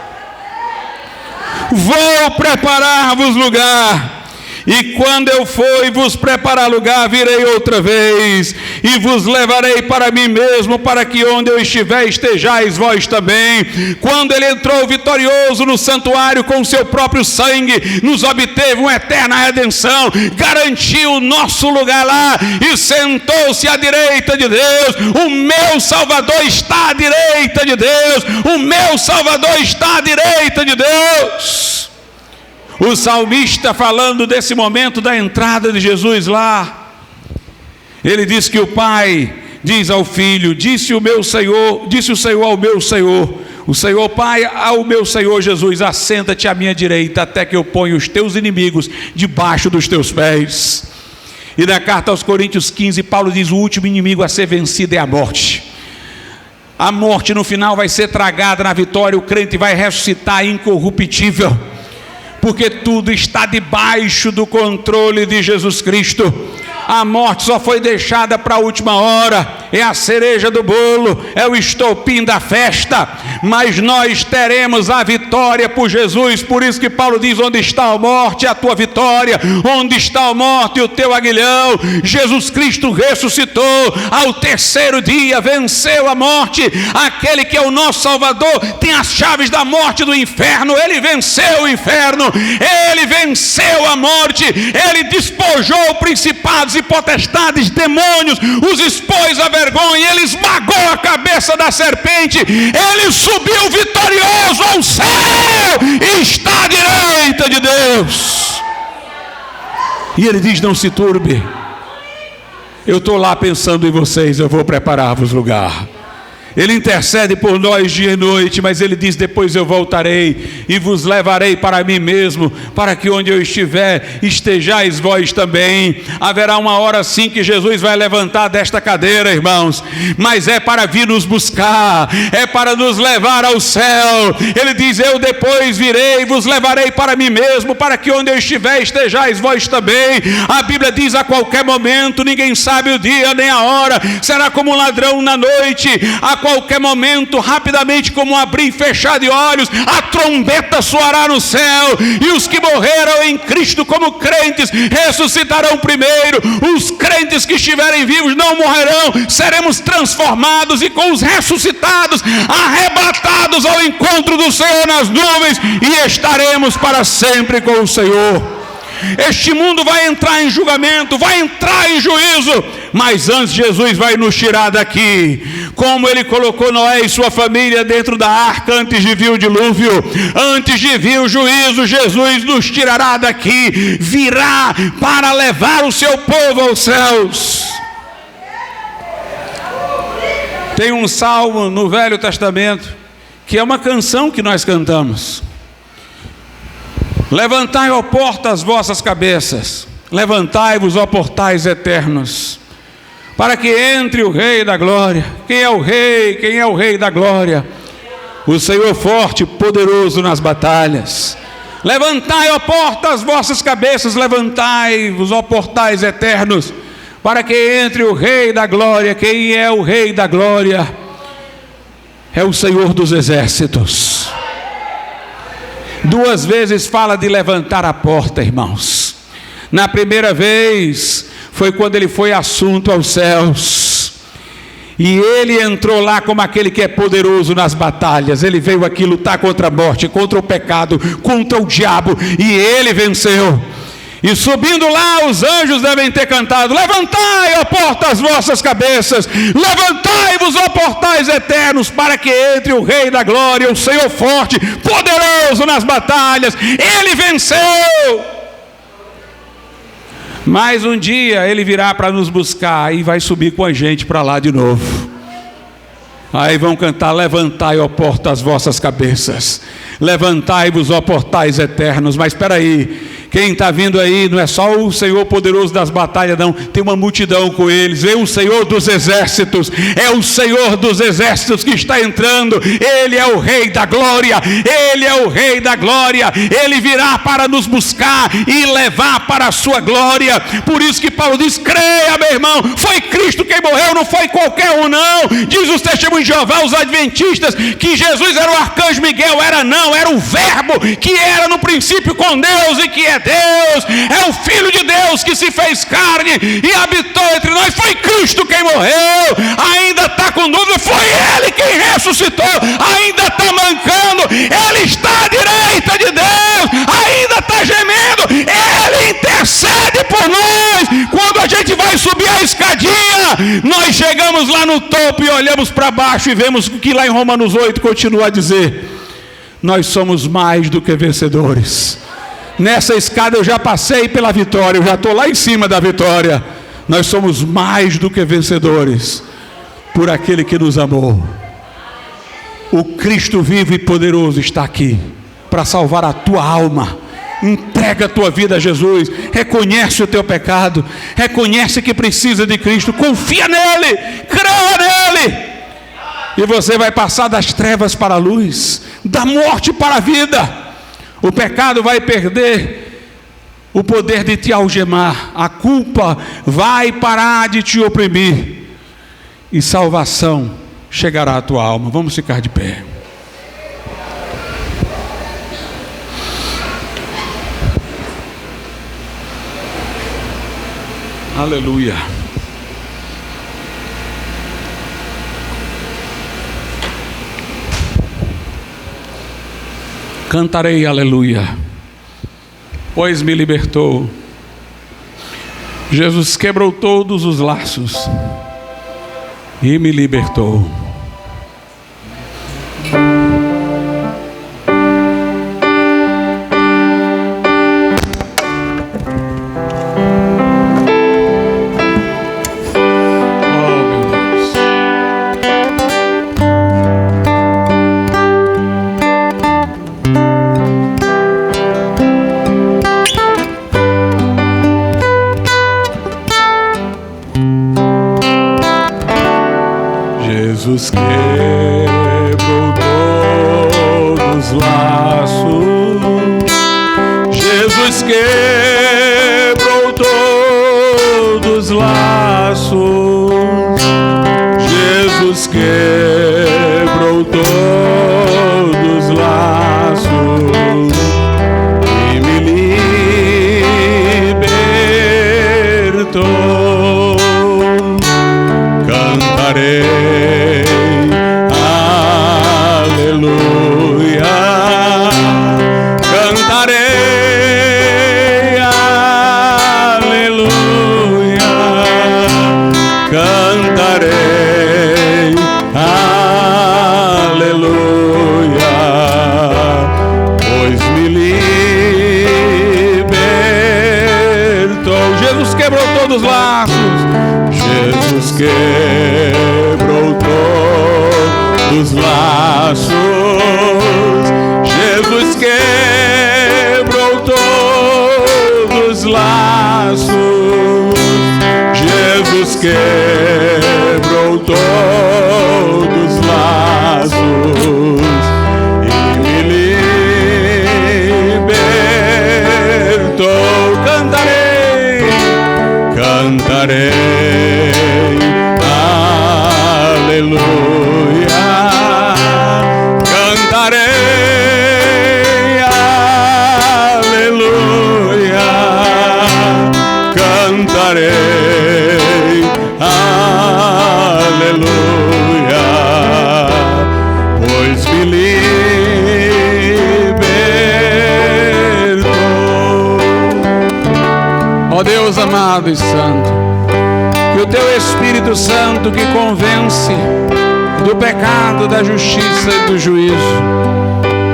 Vou preparar-vos lugar. E quando eu for e vos preparar lugar, virei outra vez e vos levarei para mim mesmo, para que onde eu estiver estejais vós também. Quando ele entrou vitorioso no santuário com o seu próprio sangue, nos obteve uma eterna redenção, garantiu o nosso lugar lá e sentou-se à direita de Deus. O meu Salvador está à direita de Deus, o meu Salvador está à direita de Deus. O salmista, falando desse momento da entrada de Jesus lá, ele diz que o Pai diz ao Filho: disse o Senhor ao meu Senhor, o Senhor Pai ao meu Senhor Jesus: assenta-te à minha direita, até que eu ponha os teus inimigos debaixo dos teus pés. E na carta aos Coríntios 15, Paulo diz: o último inimigo a ser vencido é a morte. A morte no final vai ser tragada na vitória, o crente vai ressuscitar incorruptível, porque tudo está debaixo do controle de Jesus Cristo. A morte só foi deixada para a última hora, é a cereja do bolo, é o estopim da festa, mas nós teremos a vitória por Jesus. Por isso que Paulo diz: onde está a morte, a tua vitória? Onde está a morte, o teu aguilhão? Jesus Cristo ressuscitou ao terceiro dia, venceu a morte. Aquele que é o nosso Salvador tem as chaves da morte e do inferno. Ele venceu o inferno, ele venceu a morte, ele despojou principados e potestades, demônios, os expôs à vergonha, ele esmagou a cabeça da serpente, ele subiu vitorioso ao céu e está à direita de Deus. E ele diz: não se turbe, eu estou lá pensando em vocês, eu vou preparar-vos lugar. Ele intercede por nós dia e noite, mas ele diz: depois eu voltarei e vos levarei para mim mesmo, para que onde eu estiver estejais vós também. Haverá uma hora sim que Jesus vai levantar desta cadeira, irmãos, mas é para vir nos buscar, é para nos levar ao céu. Ele diz: eu depois virei e vos levarei para mim mesmo, para que onde eu estiver estejais vós também. A Bíblia diz: a qualquer momento, ninguém sabe o dia nem a hora, será como um ladrão na noite. A qualquer momento, rapidamente, como um abrir e fechar de olhos, a trombeta soará no céu, e os que morreram em Cristo como crentes ressuscitarão primeiro. Os crentes que estiverem vivos não morrerão, seremos transformados e com os ressuscitados arrebatados ao encontro do Senhor nas nuvens, e estaremos para sempre com o Senhor. Este mundo vai entrar em julgamento, vai entrar em juízo, mas antes Jesus vai nos tirar daqui, como Ele colocou Noé e sua família dentro da arca antes de vir o dilúvio, antes de vir o juízo. Jesus nos tirará daqui, virá para levar o seu povo aos céus. Tem um salmo no Velho Testamento, que é uma canção que nós cantamos: levantai, ó porta, as vossas cabeças, levantai-vos, ó portais eternos, para que entre o Rei da Glória. Quem é o Rei? Quem é o Rei da Glória? O Senhor forte e poderoso nas batalhas. Levantai, ó porta, as vossas cabeças, levantai-vos, ó portais eternos, para que entre o Rei da Glória. Quem é o Rei da Glória? É o Senhor dos exércitos. Duas vezes fala de levantar a porta, irmãos. Na primeira vez foi quando ele foi assunto aos céus, e ele entrou lá como aquele que é poderoso nas batalhas. Ele veio aqui lutar contra a morte, contra o pecado, contra o diabo, e ele venceu. E subindo lá, os anjos devem ter cantado: levantai, ó porta, as vossas cabeças, levantai-vos, ó portais eternos, para que entre o Rei da Glória, o Senhor forte, poderoso nas batalhas. Ele venceu. Mas um dia ele virá para nos buscar e vai subir com a gente para lá de novo. Aí vão cantar: levantai, ó porta, as vossas cabeças, levantai-vos, ó portais eternos. Mas espera aí, quem está vindo aí não é só o Senhor poderoso das batalhas, não. Tem uma multidão com eles. Vem o Senhor dos exércitos. É o Senhor dos exércitos que está entrando. Ele é o Rei da Glória. Ele é o Rei da Glória. Ele virá para nos buscar e levar para a sua glória. Por isso que Paulo diz: creia, meu irmão, foi Cristo quem morreu, não foi qualquer um, não. Diz os testemunhos de Jeová, os adventistas, que Jesus era o arcanjo Miguel. Era o verbo que era no princípio com Deus e que é Deus. É o Filho de Deus que se fez carne e habitou entre nós. Foi Cristo quem morreu. Ainda está com dúvida? Foi Ele quem ressuscitou. Ainda está mancando? Ele está à direita de Deus. Ainda está gemendo? Ele intercede por nós. Quando a gente vai subir a escadinha, nós chegamos lá no topo e olhamos para baixo e vemos que lá em Romanos 8 continua a dizer: nós somos mais do que vencedores. Nessa escada eu já passei pela vitória, eu já estou lá em cima da vitória. Nós somos mais do que vencedores por aquele que nos amou. O Cristo vivo e poderoso está aqui para salvar a tua alma. Entrega a tua vida a Jesus, reconhece o teu pecado, reconhece que precisa de Cristo, confia nele, creia nele, e você vai passar das trevas para a luz, da morte para a vida. O pecado vai perder o poder de te algemar, a culpa vai parar de te oprimir, e salvação chegará à tua alma. Vamos ficar de pé. Aleluia. Cantarei aleluia, pois me libertou. Jesus quebrou todos os laços e me libertou. Jesus quebrou todos os laços. Jesus quebrou todos os laços. Jesus quebrou cantarei, aleluia, cantarei, aleluia, cantarei, aleluia, pois me libertou. Jesus quebrou todos os laços, Jesus quebrou todos os laços, Jesus quebrou todos os laços, Jesus quebrou todos os laços e me libertou. Cantarei, cantarei, aleluia, cantarei, aleluia, cantarei, aleluia, pois me libertou. Ó Deus amado e santo, que o teu Espírito Santo, que convence do pecado, da justiça e do juízo,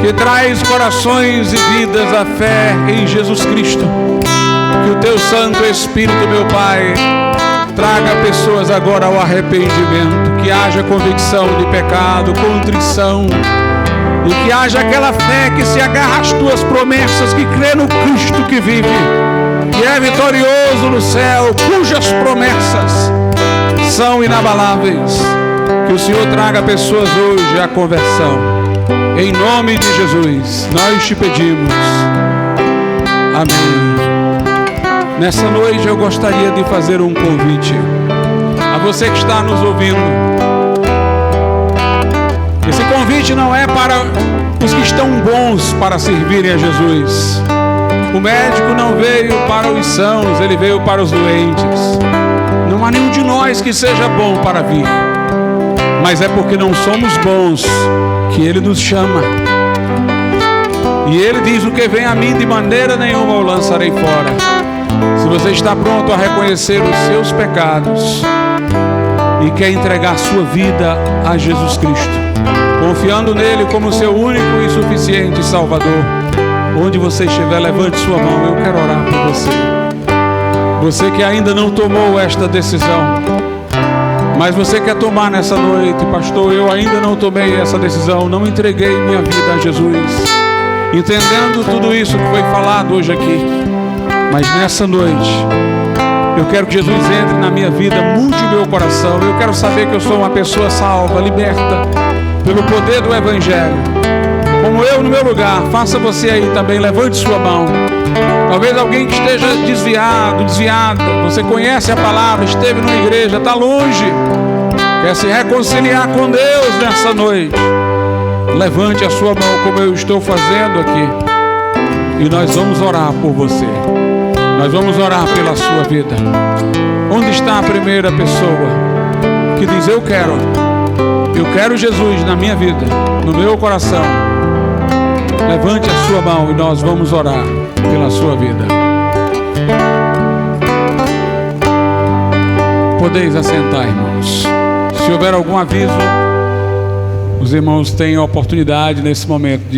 que traz corações e vidas à fé em Jesus Cristo, que o teu Santo Espírito, meu Pai, traga pessoas agora ao arrependimento, que haja convicção de pecado, contrição, e que haja aquela fé que se agarra às tuas promessas, que crê no Cristo que vive, que é vitorioso no céu, cujas promessas são inabaláveis. Que o Senhor traga pessoas hoje à conversão. Em nome de Jesus, nós te pedimos. Amém. Nessa noite eu gostaria de fazer um convite a você que está nos ouvindo. Esse convite não é para os que estão bons para servirem a Jesus. O médico não veio para os sãos, ele veio para os doentes. Não há nenhum de nós que seja bom para vir, mas é porque não somos bons que ele nos chama. E ele diz: o que vem a mim de maneira nenhuma eu lançarei fora. Se você está pronto a reconhecer os seus pecados e quer entregar sua vida a Jesus Cristo, confiando nele como seu único e suficiente Salvador, onde você estiver, levante sua mão. Eu quero orar por você. Você que ainda não tomou esta decisão, mas você quer tomar nessa noite. Pastor, eu ainda não tomei essa decisão, não entreguei minha vida a Jesus, entendendo tudo isso que foi falado hoje aqui. Mas nessa noite eu quero que Jesus entre na minha vida, mude o meu coração. Eu quero saber que eu sou uma pessoa salva, liberta pelo poder do Evangelho. Como eu no meu lugar, faça você aí também, levante sua mão. Talvez alguém que esteja desviado, desviada, você conhece a palavra, esteve numa igreja, está longe, quer se reconciliar com Deus nessa noite. Levante a sua mão como eu estou fazendo aqui, e nós vamos orar por você. Nós vamos orar pela sua vida. Onde está a primeira pessoa que diz: eu quero Jesus na minha vida, no meu coração? Levante a sua mão e nós vamos orar pela sua vida. Podeis assentar, irmãos. Se houver algum aviso, os irmãos têm a oportunidade nesse momento de